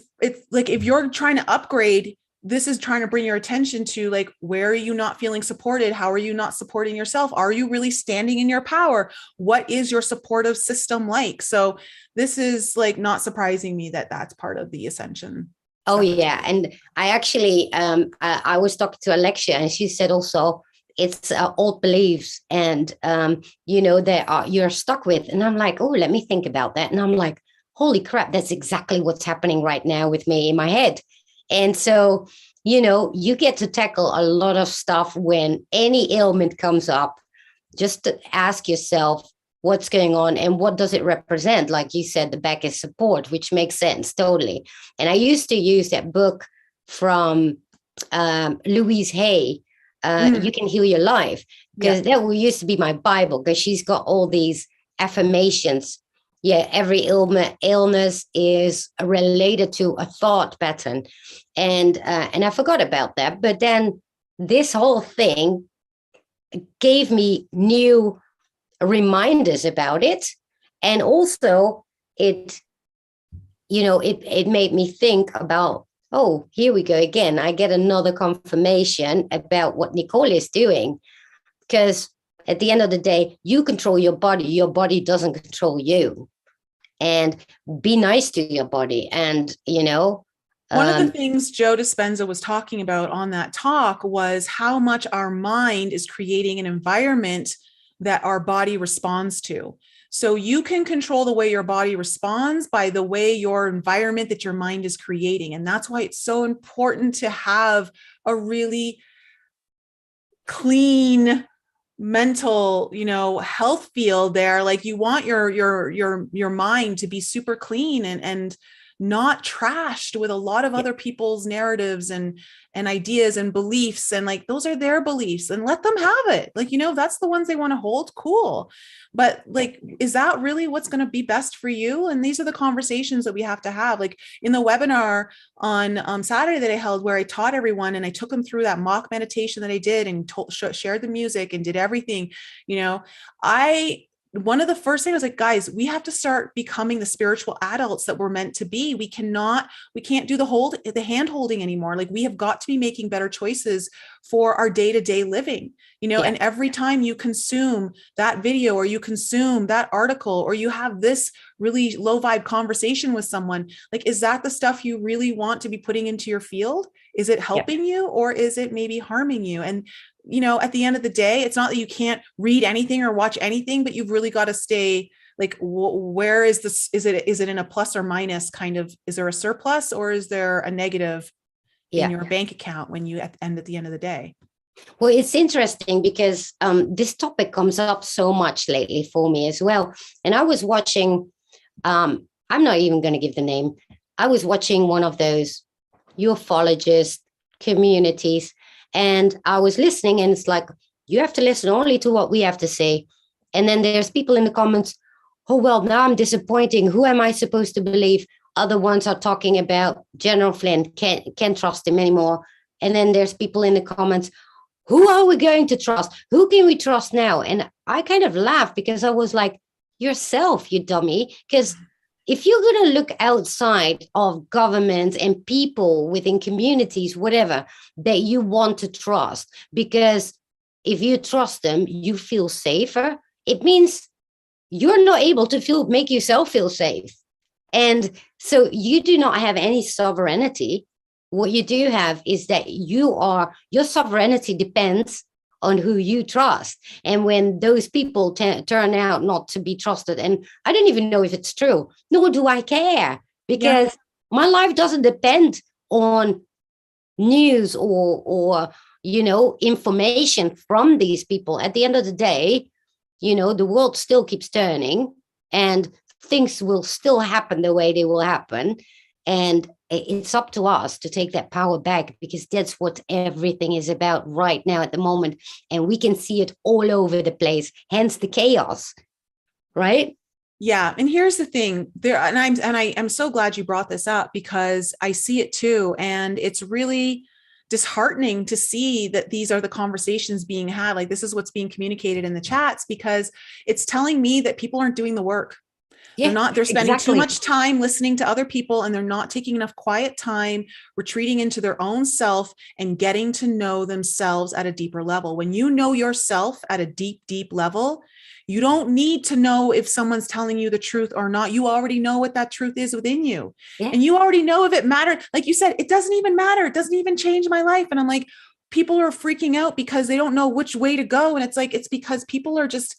like, if you're trying to upgrade, this is trying to bring your attention to, like, where are you not feeling supported? How are you not supporting yourself? Are you really standing in your power? What is your supportive system like? So this is, like, not surprising me that that's part of the Ascension. Oh, yeah. And I actually, I was talking to Alexia, and she said also, it's old beliefs and, you're stuck with. And I'm like, oh, let me think about that. And I'm like, holy crap, that's exactly what's happening right now with me in my head. And so, you get to tackle a lot of stuff when any ailment comes up. Just to ask yourself, what's going on and what does it represent? Like you said, the back is support, which makes sense totally. And I used to use that book from Louise Hay, You Can Heal Your Life, because that used to be my Bible, because she's got all these affirmations. Yeah, every illness is related to a thought pattern. And I forgot about that. But then this whole thing gave me new reminders about it. And also it made me think about, oh, here we go again. I get another confirmation about what Nicole is doing, because at the end of the day, you control your body doesn't control you. And be nice to your body. And one of the things Joe Dispenza was talking about on that talk was how much our mind is creating an environment that our body responds to. So you can control the way your body responds by the way your environment that your mind is creating. And that's why it's so important to have a really clean mental, health field there. Like, you want your mind to be super clean and not trashed with a lot of other people's narratives and ideas and beliefs. And like, those are their beliefs, and let them have it. Like, that's the ones they want to hold. Cool. But like, is that really what's going to be best for you? And these are the conversations that we have to have. Like in the webinar on Saturday that I held, where I taught everyone and I took them through that mock meditation that I did and shared the music and did everything, one of the first things I was like, guys, we have to start becoming the spiritual adults that we're meant to be. We can't do the hand holding anymore. Like, we have got to be making better choices for our day-to-day living, and every time you consume that video, or you consume that article, or you have this really low vibe conversation with someone, like, is that the stuff you really want to be putting into your field? Is it helping you, or is it maybe harming you? And at the end of the day, it's not that you can't read anything or watch anything, but you've really got to stay like, where is this? Is it in a plus or minus kind of, is there a surplus, or is there a negative in your bank account when you at the end of the day? Well, it's interesting because this topic comes up so much lately for me as well. And I was watching, I'm not even going to give the name. I was watching one of those ufologist communities, and I was listening, and it's like, you have to listen only to what we have to say. And then there's people in the comments, oh, well, now I'm disappointing. Who am I supposed to believe? Other ones are talking about General Flynn, can't trust him anymore. And then there's people in the comments, who are we going to trust? Who can we trust now? And I kind of laughed, because I was like, yourself, you dummy. Because if you're going to look outside of governments and people within communities, whatever, that you want to trust, because if you trust them, you feel safer, it means you're not able to make yourself feel safe. And so you do not have any sovereignty. What you do have is that your sovereignty depends on who you trust. And when those people turn out not to be trusted, and I don't even know if it's true, nor do I care, because my life doesn't depend on news or information from these people. At the end of the day, the world still keeps turning, and things will still happen the way they will happen. And it's up to us to take that power back, because that's what everything is about right now at the moment. And we can see it all over the place, hence the chaos, right? Yeah. And here's the thing there, and I'm so glad you brought this up, because I see it too. And it's really disheartening to see that these are the conversations being had. Like, this is what's being communicated in the chats, because it's telling me that people aren't doing the work. They're spending too much time listening to other people, and they're not taking enough quiet time, retreating into their own self and getting to know themselves at a deeper level. When you know yourself at a deep, deep level, you don't need to know if someone's telling you the truth or not. You already know what that truth is within you. Yeah. And you already know if it mattered. Like you said, it doesn't even matter. It doesn't even change my life. And I'm like, people are freaking out because they don't know which way to go. And it's like, it's because people are just,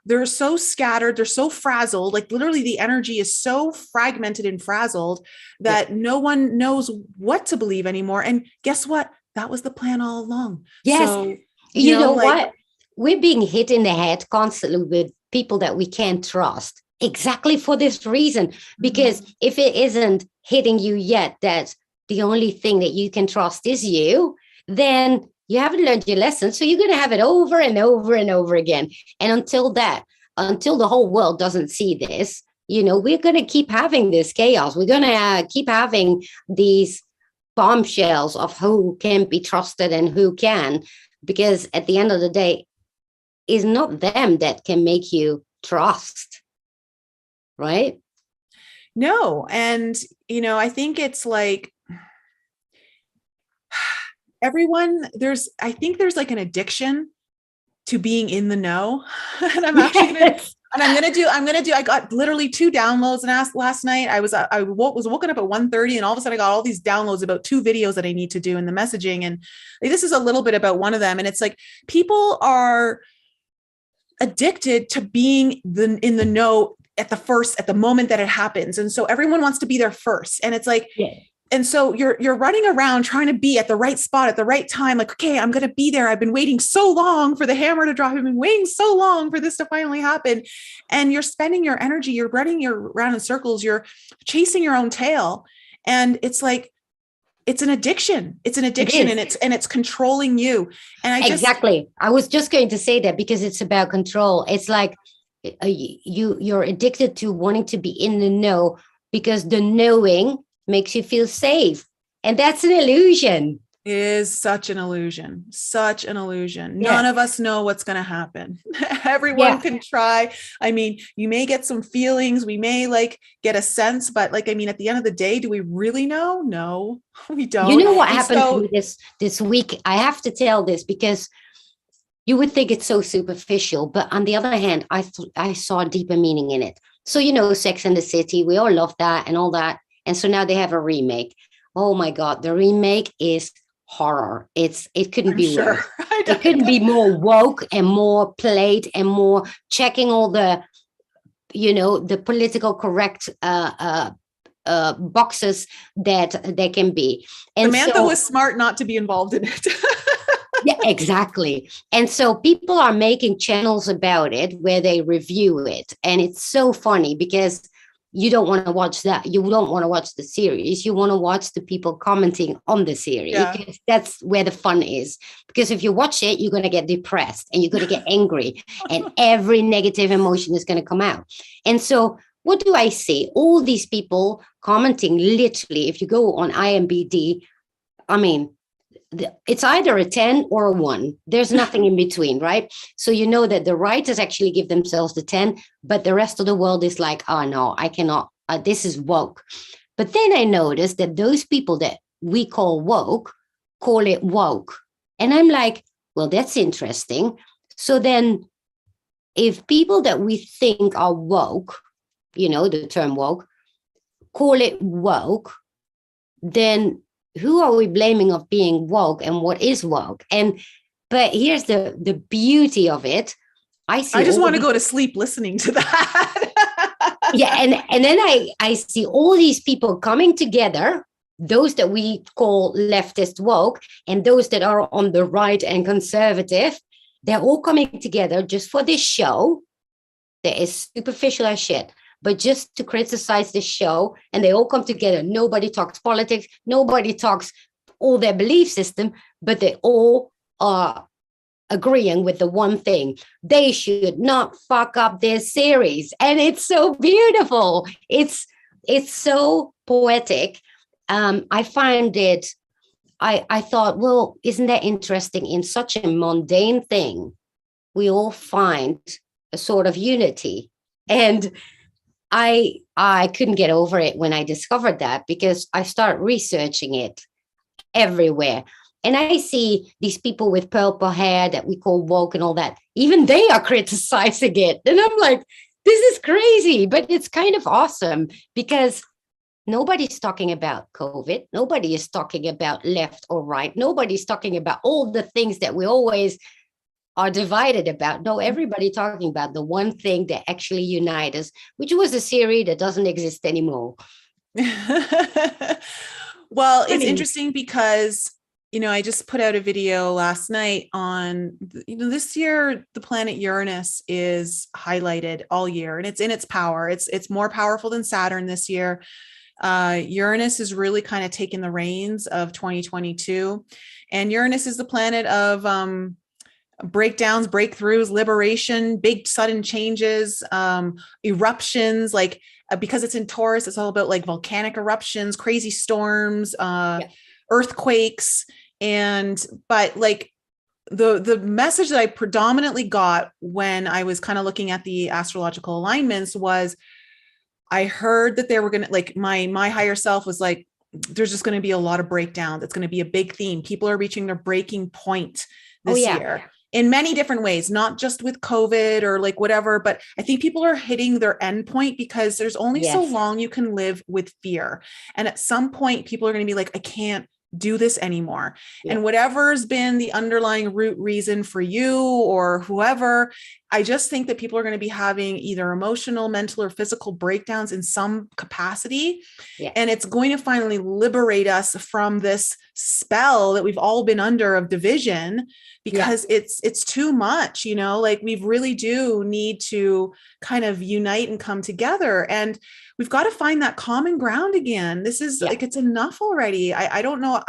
they're so scattered. They're so frazzled. Like, literally the energy is so fragmented and frazzled that no one knows what to believe anymore. And guess what? That was the plan all along. Yes. So, you know what? We're being hit in the head constantly with people that we can't trust, exactly for this reason. Because if it isn't hitting you yet, that the only thing that you can trust is you, then you haven't learned your lesson. So you're going to have it over and over and over again. And until the whole world doesn't see this, we're going to keep having this chaos. We're going to keep having these bombshells of who can be trusted and who can, because at the end of the day, it's not them that can make you trust, right? No. And, I think it's like, there's like an addiction to being in the know. And I'm actually I got literally 2 downloads last night. I was woken up at 1:30, and all of a sudden I got all these downloads about 2 videos that I need to do in the messaging. And this is a little bit about one of them. And it's like, people are addicted to being in the know at the moment that it happens. And so everyone wants to be there first. And it's like, And so you're running around trying to be at the right spot at the right time. Like, okay, I'm going to be there. I've been waiting so long for the hammer to drop. I've been waiting so long for this to finally happen. And you're spending your energy, you're running around in circles, you're chasing your own tail. And it's like, it's an addiction. It's an addiction, and it's controlling you. And exactly. I was just going to say that, because it's about control. It's like you're addicted to wanting to be in the know, because the knowing makes you feel safe. And that's an illusion. It is such an illusion, such an illusion. Yeah. None of us know what's going to happen. Everyone can try. I mean, you may get some feelings. We may like get a sense, but like, I mean, at the end of the day, do we really know? No, we don't. You know what happened to me this week? I have to tell this, because you would think it's so superficial, but on the other hand, I saw a deeper meaning in it. So, you know, Sex and the City, we all love that and all that. And so now they have a remake. Oh my God, the remake is horror. It couldn't be worse. It couldn't be more woke and more played and more checking all the, you know, the political correct boxes that there can be. And Samantha was smart not to be involved in it. Yeah, exactly. And so people are making channels about it where they review it. And it's so funny, because you don't want to watch that. You don't want to watch the series. You want to watch the people commenting on the series. Yeah. That's where the fun is. Because if you watch it, you're going to get depressed and you're going to get angry, and every negative emotion is going to come out. And so what do I see? All these people commenting, literally, if you go on IMDb, I mean, it's either a 10 or a 1. There's nothing in between, right? So you know that the writers actually give themselves the 10, but the rest of the world is like, oh no, I cannot, this is woke. But then I noticed that those people that we call woke call it woke. And I'm like, well, that's interesting. So then if people that we think are woke, you know, the term woke, call it woke, then who are we blaming of being woke, and what is woke? But here's the beauty of it. I just want to go to sleep listening to that. Yeah. And then I see all these people coming together, those that we call leftist woke, and those that are on the right and conservative. They're all coming together just for this show that is superficial as shit, but just to criticize the show. And they all come together. Nobody talks politics. Nobody talks all their belief system, but they all are agreeing with the one thing: they should not fuck up their series. And it's so beautiful. It's so poetic. I find it, I thought, well, isn't that interesting? In such a mundane thing, we all find a sort of unity. And I couldn't get over it when I discovered that, because I started researching it everywhere. And I see these people with purple hair that we call woke and all that. Even they are criticizing it. And I'm like, this is crazy, but it's kind of awesome, because nobody's talking about COVID. Nobody is talking about left or right. Nobody's talking about all the things that we always are divided about. No, everybody talking about the one thing that actually unites us, which was a series that doesn't exist anymore. Well, it's interesting because, you know, I just put out a video last night on, you know, this year, the planet Uranus is highlighted all year, and it's in its power. It's more powerful than Saturn this year. Uranus is really kind of taking the reins of 2022. And Uranus is the planet of, breakdowns, breakthroughs, liberation, big sudden changes, eruptions, like because it's in Taurus, it's all about like volcanic eruptions, crazy storms, earthquakes. But like the message that I predominantly got when I was kind of looking at the astrological alignments was, I heard that they were going to, like, my higher self was like, there's just going to be a lot of breakdowns. It's going to be a big theme. People are reaching their breaking point this year in many different ways, not just with COVID or like whatever, but I think people are hitting their end point, because there's only so long you can live with fear. And at some point people are going to be like, I can't do this anymore. Yeah. And whatever's been the underlying root reason for you or whoever, I just think that people are going to be having either emotional, mental, or physical breakdowns in some capacity. Yeah. And it's going to finally liberate us from this spell that we've all been under of division, because it's too much, you know, like we really do need to kind of unite and come together. And we've got to find that common ground again. This is like, it's enough already. I don't know.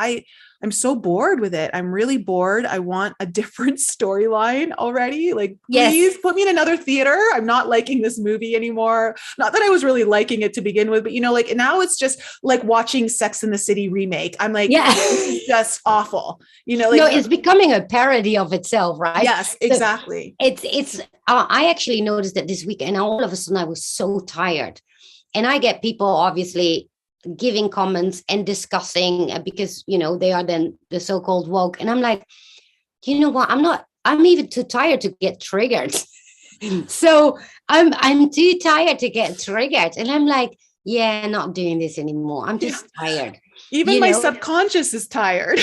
I'm so bored with it. I'm really bored. I want a different storyline already. Like, please put me in another theater. I'm not liking this movie anymore. Not that I was really liking it to begin with, but you know, like now it's just like watching Sex and the City remake. I'm like, this is just awful. You know, like, no, it's becoming a parody of itself, right? Yes, exactly. So it's I actually noticed that this week, and all of a sudden I was so tired. And I get people obviously giving comments and discussing because, you know, they are then the so-called woke. And I'm like, you know what? I'm even too tired to get triggered. So I'm too tired to get triggered. And I'm like, yeah, not doing this anymore. I'm just tired. Even my subconscious is tired.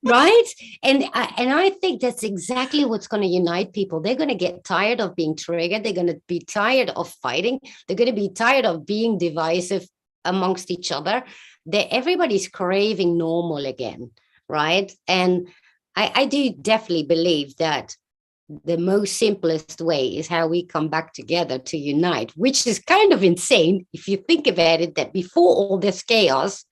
Right. And I think that's exactly what's going to unite people. They're going to get tired of being triggered. They're going to be tired of fighting. They're going to be tired of being divisive amongst each other. Everybody's craving normal again. Right. And I do definitely believe that the most simplest way is how we come back together to unite, which is kind of insane if you think about it, that before all this chaos,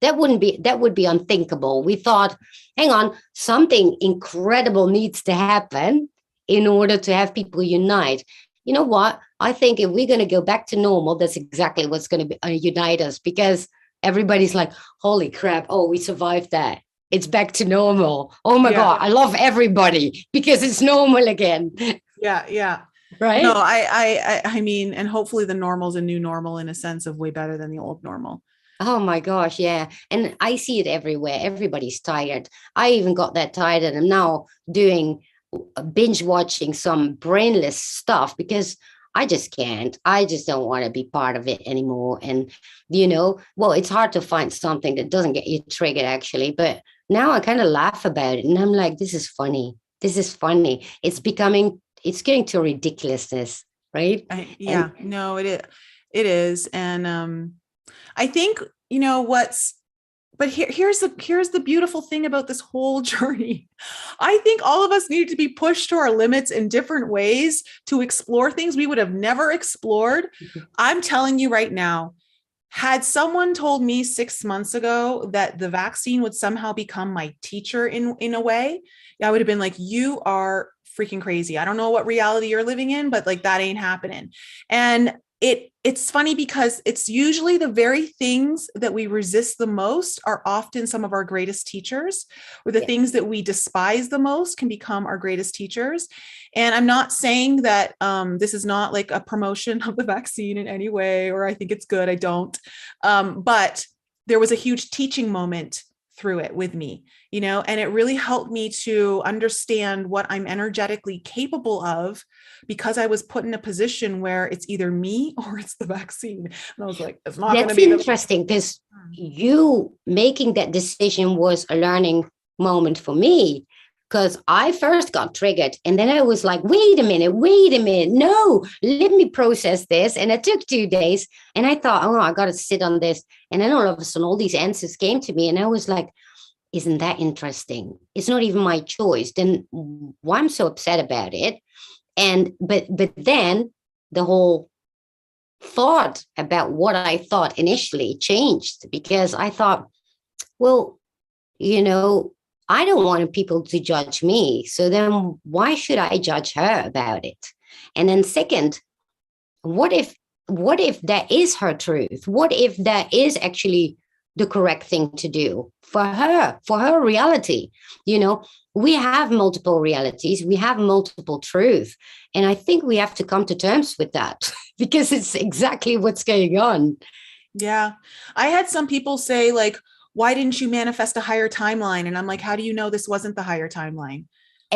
that would be unthinkable. We thought, hang on, something incredible needs to happen in order to have people unite. You know what? I think if we're going to go back to normal, that's exactly what's going to unite us, because everybody's like, holy crap, oh, we survived that. It's back to normal. Oh my God, I love everybody because it's normal again. Yeah. Right? No, I mean, and hopefully the normal's a new normal in a sense of way better than the old normal. Oh my gosh, yeah. And I see it everywhere. Everybody's tired. I even got that tired, and I'm now doing binge watching some brainless stuff because I just can't. I just don't want to be part of it anymore. And, you know, well, it's hard to find something that doesn't get you triggered, actually. But now I kind of laugh about it. And I'm like, this is funny. This is funny. It's getting to ridiculousness, right? No, it is. And I think, you know, but here's the beautiful thing about this whole journey. I think all of us needed to be pushed to our limits in different ways to explore things we would have never explored. I'm telling you right now, had someone told me 6 months ago that the vaccine would somehow become my teacher in a way, I would have been like, you are freaking crazy. I don't know what reality you're living in, but like that ain't happening. And it's funny because it's usually the very things that we resist the most are often some of our greatest teachers, or the things that we despise the most can become our greatest teachers. And I'm not saying that this is not like a promotion of the vaccine in any way, or I think it's good. I don't. But there was a huge teaching moment through it with me, you know, and it really helped me to understand what I'm energetically capable of, because I was put in a position where it's either me or it's the vaccine. And I was like, it's not going to be interesting, because you making that decision was a learning moment for me, because I first got triggered and then I was like, wait a minute, no, let me process this. And it took 2 days and I thought, oh, I got to sit on this. And then all of a sudden, all these answers came to me and I was like, isn't that interesting? It's not even my choice. Then why I'm so upset about it? And but then the whole thought about what I thought initially changed, because I thought, well, you know, I don't want people to judge me. So then why should I judge her about it? And then second, what if that is her truth? What if that is actually the correct thing to do for her reality? You know, we have multiple realities. We have multiple truths. And I think we have to come to terms with that because it's exactly what's going on. Yeah. I had some people say like, why didn't you manifest a higher timeline? And I'm like, how do you know this wasn't the higher timeline?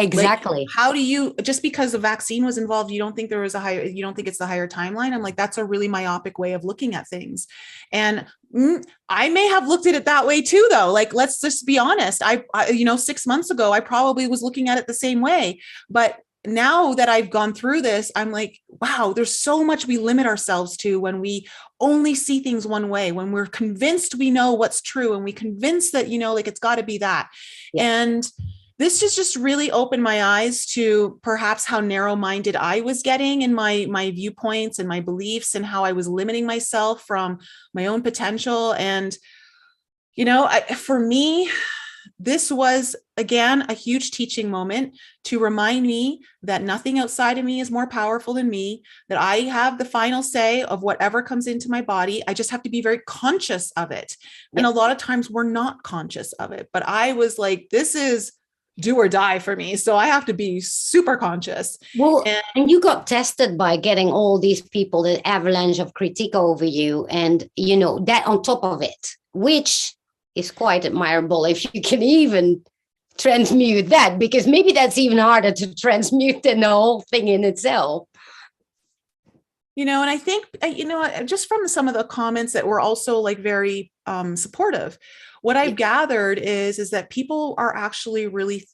Like, Exactly. how do you, just because the vaccine was involved, you don't think you don't think it's the higher timeline? I'm like, that's a really myopic way of looking at things. And I may have looked at it that way too, though. Like, let's just be honest. I 6 months ago, I probably was looking at it the same way. But now that I've gone through this, I'm like, wow, there's so much we limit ourselves to when we only see things one way, when we're convinced we know what's true and we convinced that, like it's got to be that. Yeah. And this just really opened my eyes to perhaps how narrow-minded I was getting in my viewpoints and my beliefs, and how I was limiting myself from my own potential. And, for me, this was, again, a huge teaching moment to remind me that nothing outside of me is more powerful than me, that I have the final say of whatever comes into my body. I just have to be very conscious of it. And a lot of times we're not conscious of it. But I was like, this is do or die for me. So I have to be super conscious. Well, and you got tested by getting all these people, the avalanche of critique over you, and, that on top of it, which is quite admirable if you can even transmute that, because maybe that's even harder to transmute than the whole thing in itself. And I think, just from some of the comments that were also like very supportive, what I've gathered is that people are actually really,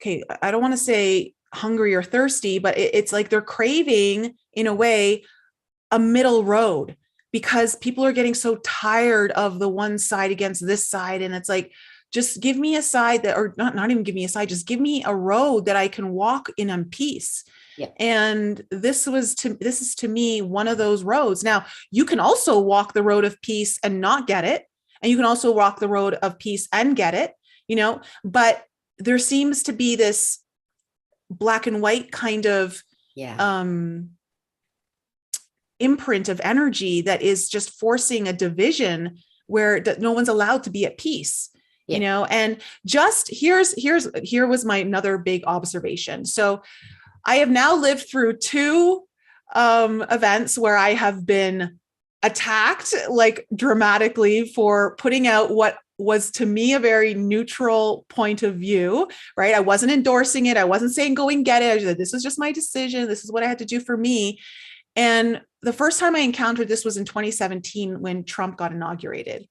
okay, I don't want to say hungry or thirsty, but it's like they're craving, in a way, a middle road, because people are getting so tired of the one side against this side. And it's like, just give me a side that, or not even give me a side, just give me a road that I can walk in peace. Yeah. And this is to me one of those roads. Now, you can also walk the road of peace and not get it. And you can also walk the road of peace and get it, but there seems to be this black and white kind of imprint of energy that is just forcing a division where no one's allowed to be at peace. And just here was my another big observation. So I have now lived through two events where I have been attacked, like, dramatically for putting out what was to me a very neutral point of view, right? I wasn't endorsing it. I wasn't saying go and get it. I just said, this is just my decision. This is what I had to do for me. And the first time I encountered this was in 2017 when Trump got inaugurated.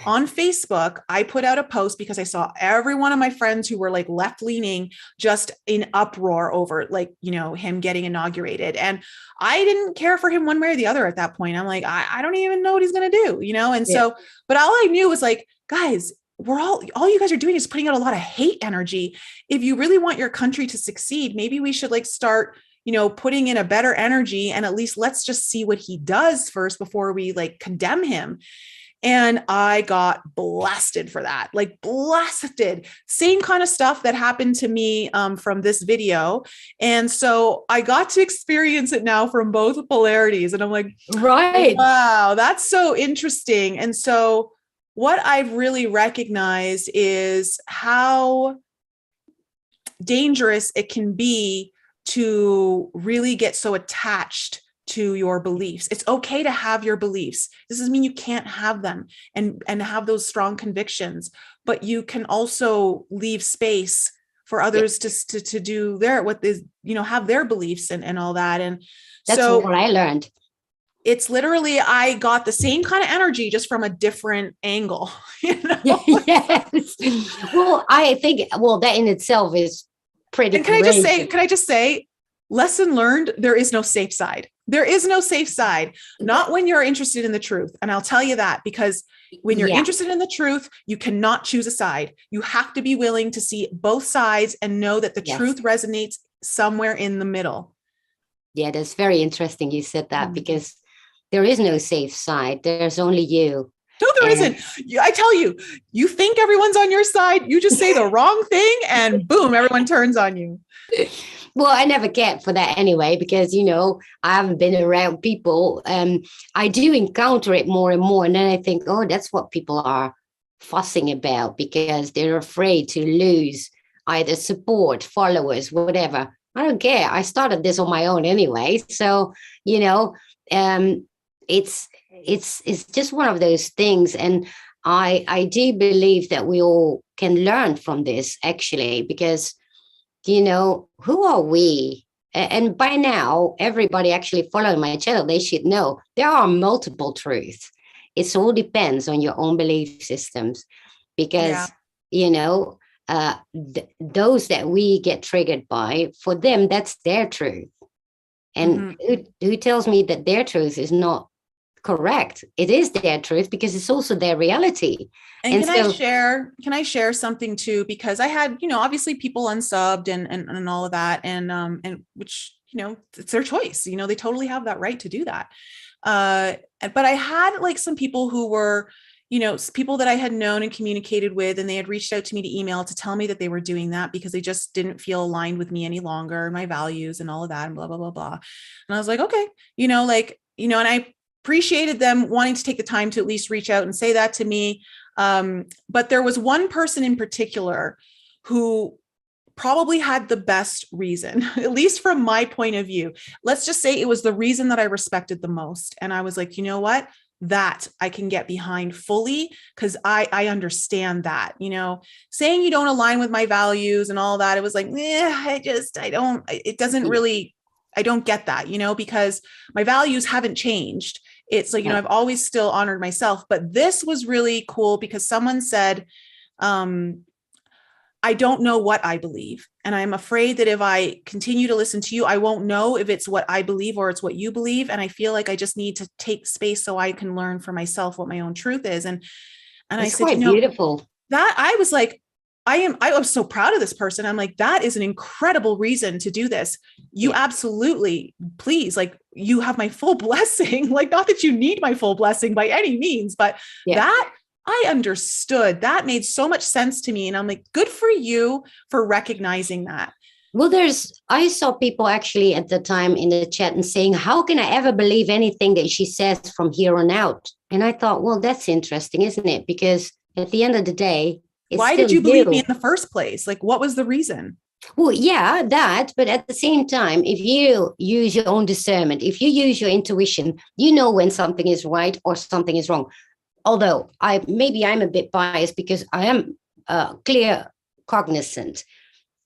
On Facebook, I put out a post because I saw every one of my friends who were like left-leaning just in uproar over him getting inaugurated. And I didn't care for him one way or the other at that point. I'm like, I don't even know what he's going to do, And so, but all I knew was like, guys, all you guys are doing is putting out a lot of hate energy. If you really want your country to succeed, maybe we should start putting in a better energy, and at least let's just see what he does first before we condemn him. And I got blasted for that, blasted. Same kind of stuff that happened to me from this video. And so I got to experience it now from both polarities. And I'm like, right, wow, that's so interesting. And so what I've really recognized is how dangerous it can be to really get so attached to your beliefs. It's okay to have your beliefs. This doesn't mean you can't have them and have those strong convictions, but you can also leave space for others to do have their beliefs and all that. And that's what I learned. It's literally, I got the same kind of energy just from a different angle. Yes. Well, I think, that in itself is pretty. And can I just say, lesson learned, there is no safe side. There is no safe side, not when you're interested in the truth. And I'll tell you that, because when you're interested in the truth, you cannot choose a side. You have to be willing to see both sides and know that the truth resonates somewhere in the middle. Yeah, that's very interesting you said that, because there is no safe side. There's only you. No, there isn't. I tell you, you think everyone's on your side. You just say the wrong thing and boom, everyone turns on you. Well, I never cared for that anyway, because, I haven't been around people. I do encounter it more and more. And then I think, oh, that's what people are fussing about, because they're afraid to lose either support, followers, whatever. I don't care. I started this on my own anyway. So, it's just one of those things. And I do believe that we all can learn from this, actually, because, who are we? And by now, everybody actually following my channel, they should know there are multiple truths. It all depends on your own belief systems, Yeah. because, those that we get triggered by, for them, that's their truth. And who tells me that their truth is not correct? It is their truth because it's also their reality. And can I share something too? Because I had, obviously people unsubbed and all of that. And which, it's their choice, they totally have that right to do that. But I had like some people who were, people that I had known and communicated with, and they had reached out to me to email to tell me that they were doing that because they just didn't feel aligned with me any longer, my values and all of that and blah, blah, blah, blah. And I was like, okay, and I appreciated them wanting to take the time to at least reach out and say that to me. But there was one person in particular who probably had the best reason, at least from my point of view. Let's just say it was the reason that I respected the most. And I was like, you know what? That I can get behind fully, because I understand that, saying you don't align with my values and all that. It was like, I don't get that, because my values haven't changed. It's like, I've always still honored myself, but this was really cool because someone said, I don't know what I believe. And I'm afraid that if I continue to listen to you, I won't know if it's what I believe or it's what you believe. And I feel like I just need to take space so I can learn for myself what my own truth is. And I said, quite beautiful. That I was like, I was so proud of this person. I'm like, that is an incredible reason to do this. You absolutely, please, like, you have my full blessing. Like, not that you need my full blessing by any means, but that I understood. That made so much sense to me. And I'm like, good for you for recognizing that. Well, I saw people actually at the time in the chat and saying, how can I ever believe anything that she says from here on out? And I thought, well, that's interesting, isn't it? Because at the end of the day, why did you believe me in the first place? Like, what was the reason? Well, yeah, that. But at the same time, if you use your own discernment, if you use your intuition, you know when something is right or something is wrong. Although I'm a bit biased because I am clear cognizant,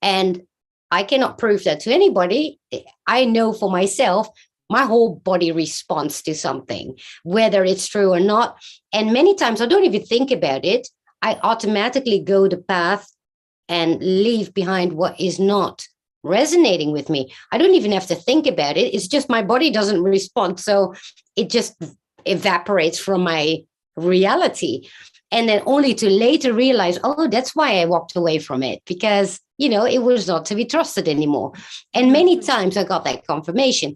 and I cannot prove that to anybody. I know for myself, my whole body responds to something, whether it's true or not. And many times I don't even think about it. I automatically go the path and leave behind what is not resonating with me. I don't even have to think about it. It's just my body doesn't respond. So it just evaporates from my reality. And then only to later realize, oh, that's why I walked away from it, because, it was not to be trusted anymore. And many times I got that confirmation.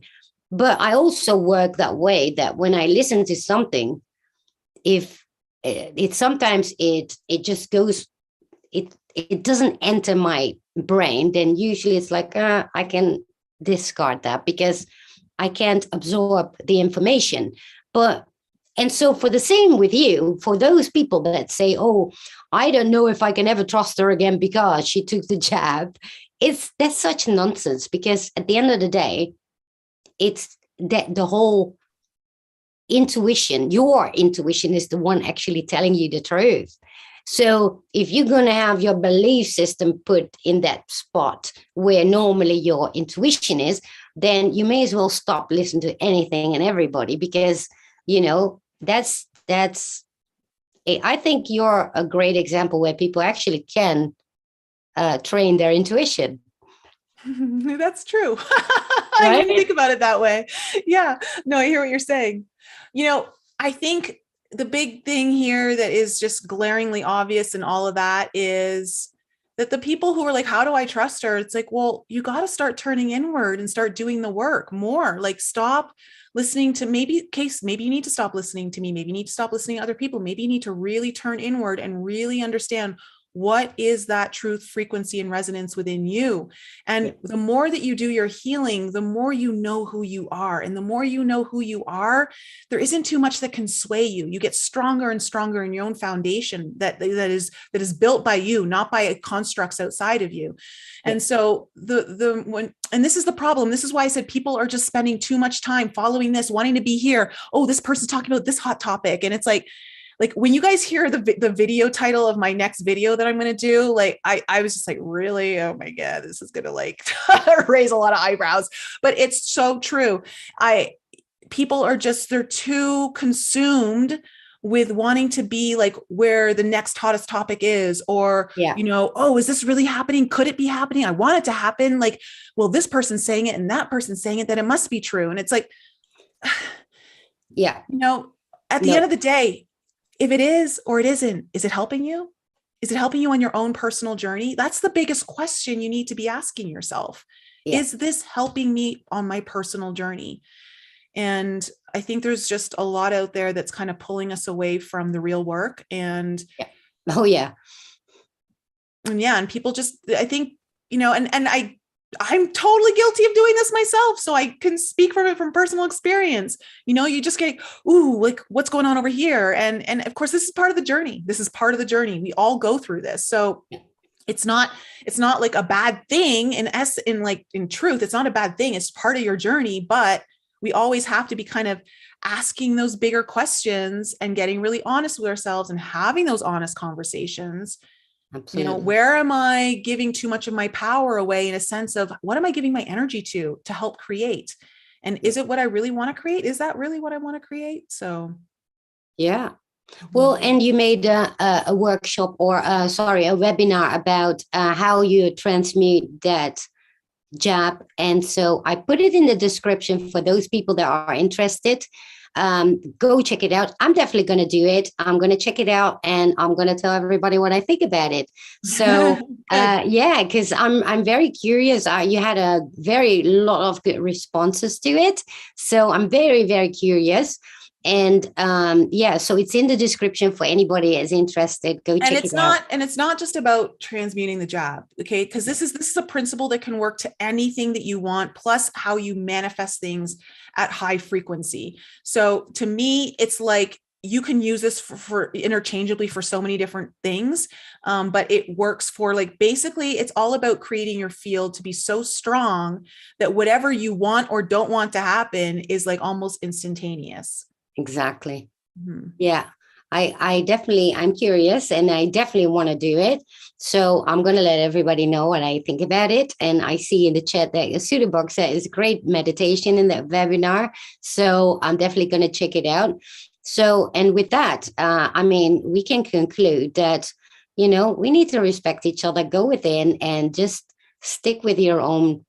But I also work that way, that when I listen to something, if it sometimes it just goes, it doesn't enter my brain, then usually it's like, I can discard that because I can't absorb the information. And so for the same with you, for those people that say, oh, I don't know if I can ever trust her again because she took the jab, that's such nonsense, because at the end of the day, it's that the whole intuition, your intuition is the one actually telling you the truth. So if you're going to have your belief system put in that spot where normally your intuition is, then you may as well stop listening to anything and everybody, because, that's I think you're a great example where people actually can train their intuition. That's true. I didn't think about it that way. Yeah, no, I hear what you're saying. I think the big thing here that is just glaringly obvious in all of that is that the people who are like, how do I trust her? It's like, well, you got to start turning inward and start doing the work more. Like, stop listening to maybe you need to stop listening to me. Maybe you need to stop listening to other people. Maybe you need to really turn inward and really understand what is that truth, frequency, and resonance within you. And the more that you do your healing, the more you know who you are. And the more you know who you are, there isn't too much that can sway you. You get stronger and stronger in your own foundation that is built by you, not by constructs outside of you. And so and this is the problem. This is why I said people are just spending too much time following this, wanting to be here. Oh, this person's talking about this hot topic. And it's like, like when you guys hear the video title of my next video that I'm going to do, like, I was just like, really? Oh my God, this is going to like raise a lot of eyebrows, but it's so true. People are just, they're too consumed with wanting to be like where the next hottest topic is, or, Yeah. Oh, is this really happening? Could it be happening? I want it to happen. Like, well, this person's saying it and that person's saying it, then it must be true. And it's like, Yeah. At the end of the day, if it is or it isn't, is it helping you? Is it helping you on your own personal journey? That's the biggest question you need to be asking yourself. Yeah. Is this helping me on my personal journey? And I think there's just a lot out there that's kind of pulling us away from the real work. And yeah. Oh yeah. And people just, I think, I'm totally guilty of doing this myself. So I can speak from it from personal experience. You just get, ooh, like what's going on over here? And of course, this is part of the journey. We all go through this. So it's not like a bad thing in truth, it's not a bad thing. It's part of your journey, but we always have to be kind of asking those bigger questions and getting really honest with ourselves and having those honest conversations. Absolutely. Where am I giving too much of my power away, in a sense of what am I giving my energy to help create? And is it what I really want to create? Is that really what I want to create? So, yeah. Well, and you made a workshop or a webinar about how you transmute that jab. And so I put it in the description for those people that are interested. Go check it out. I'm definitely going to do it. I'm going to check it out and I'm going to tell everybody what I think about it. So because I'm very curious. You had a very lot of good responses to it. So I'm very, very curious. And so it's in the description for anybody that's interested. Go check it out. And it's not just about transmuting the jab, okay? Because this is a principle that can work to anything that you want, plus how you manifest things at high frequency. So to me, it's like you can use this for interchangeably for so many different things, but it works for basically it's all about creating your field to be so strong that whatever you want or don't want to happen is like almost instantaneous. Exactly. Mm-hmm. Yeah. I'm curious and I definitely want to do it. So I'm going to let everybody know what I think about it. And I see in the chat that Sudabox said is great meditation in that webinar. So I'm definitely going to check it out. So, and with that, we can conclude that, we need to respect each other, go within and just stick with your own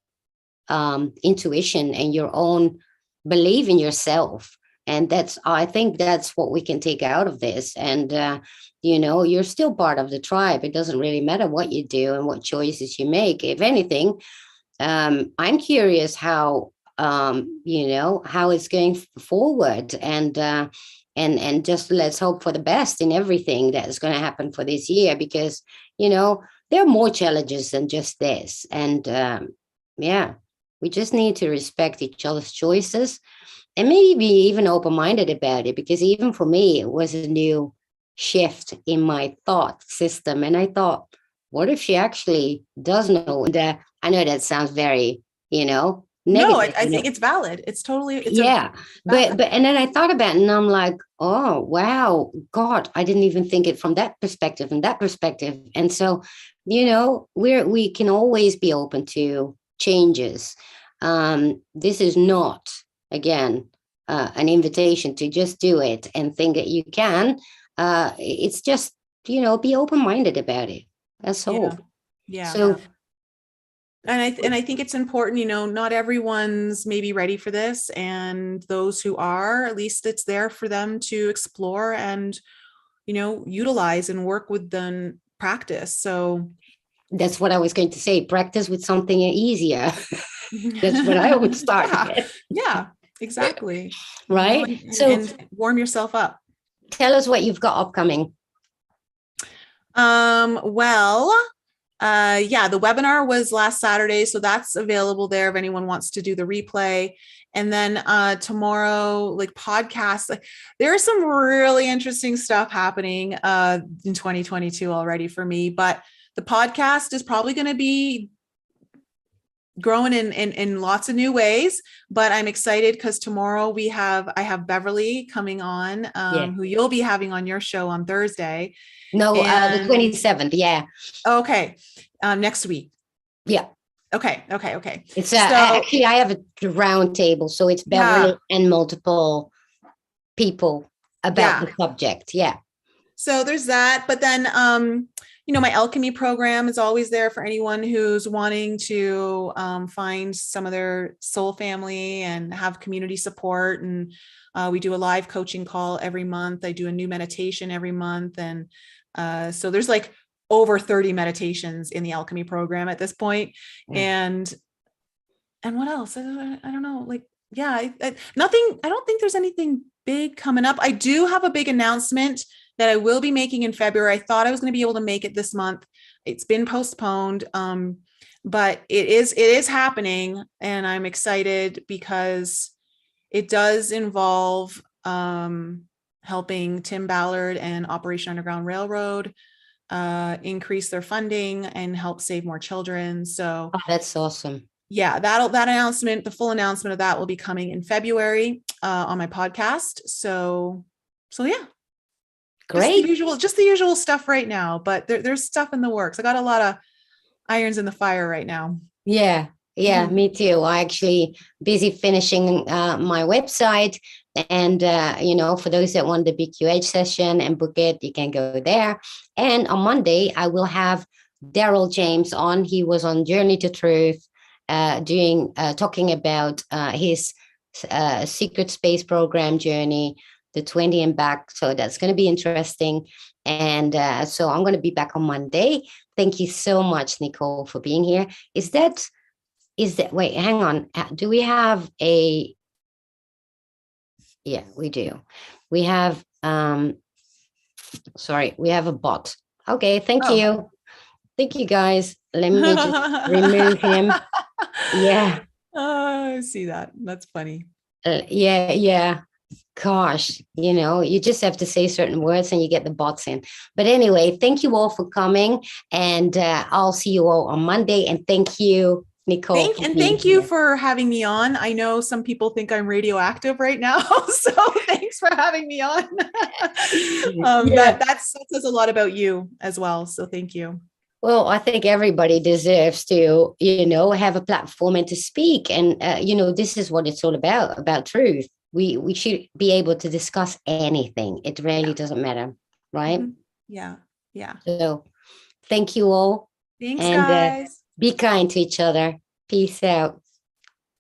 intuition and your own belief in yourself. And I think that's what we can take out of this. And, you're still part of the tribe. It doesn't really matter what you do and what choices you make. If anything, I'm curious how it's going forward. And just let's hope for the best in everything that is going to happen for this year, because, there are more challenges than just this. And we just need to respect each other's choices. And maybe be even open-minded about it, because even for me, it was a new shift in my thought system. And I thought, what if she actually does know? And I know that sounds very, negative. No, I think it's valid. It's totally, but and then I thought about it and I'm like, oh, wow, God, I didn't even think it from that perspective and that perspective. And so, we can always be open to changes. This is not, again, an invitation to just do it and think that you can. It's just, be open-minded about it. That's all. Yeah. So, and I think it's important, not everyone's maybe ready for this, and those who are, at least it's there for them to explore and, utilize and work with the practice. So that's what I was going to say. Practice with something easier. That's what I would start with. Yeah, exactly. Right. And warm yourself up. Tell us what you've got upcoming. The webinar was last Saturday, so that's available there if anyone wants to do the replay. And then tomorrow, podcasts, there's some really interesting stuff happening in 2022 already for me, but the podcast is probably going to be growing in lots of new ways, but I'm excited because tomorrow I have Beverly coming on, Yeah. who you'll be having on your show on Thursday. No, the And 27th. Yeah. okay. Next week. Yeah. Okay. It's So actually, I have a round table, so it's Beverly yeah, and multiple people about yeah. the subject. Yeah. So there's that. But then, my alchemy program is always there for anyone who's wanting to find some of their soul family and have community support. And we do a live coaching call every month. I do a new meditation every month. And so there's like over 30 meditations in the alchemy program at this point. And what else? I don't know. Like, yeah, nothing. I don't think there's anything big coming up. I do have a big announcement that I will be making in February. I thought I was going to be able to make it this month. It's been postponed. But it is happening, and I'm excited because it does involve helping Tim Ballard and Operation Underground Railroad increase their funding and help save more children. So that's awesome. Yeah, that announcement, the full announcement of that will be coming in February on my podcast. So yeah. Great. Just the usual stuff right now, but there's stuff in the works. I got a lot of irons in the fire right now. Yeah, me too. I actually busy finishing my website, and for those that want the BQH session and book it, you can go there. And on Monday, I will have Daryl James on. He was on Journey to Truth, talking about his secret space program journey, the 20 and back. So that's going to be interesting. And so I'm going to be back on Monday. Thank you so much, Nicole, for being here. Is that, wait, hang on. Do we have a, yeah, we do. We have, we have a bot. Okay, thank you. Thank you, guys. Let me just remove him. Yeah. Oh, I see that. That's funny. Yeah. Gosh, you just have to say certain words and you get the bots in. But anyway, thank you all for coming, and I'll see you all on Monday. And thank you, Nicole. Thank you for having me on. I know some people think I'm radioactive right now, so thanks for having me on. That says a lot about you as well. So thank you. Well, I think everybody deserves to, have a platform and to speak. And, this is what it's all about truth. We should be able to discuss anything. It really doesn't matter, right? Yeah. So thank you all. Thanks, guys. Be kind to each other. Peace out.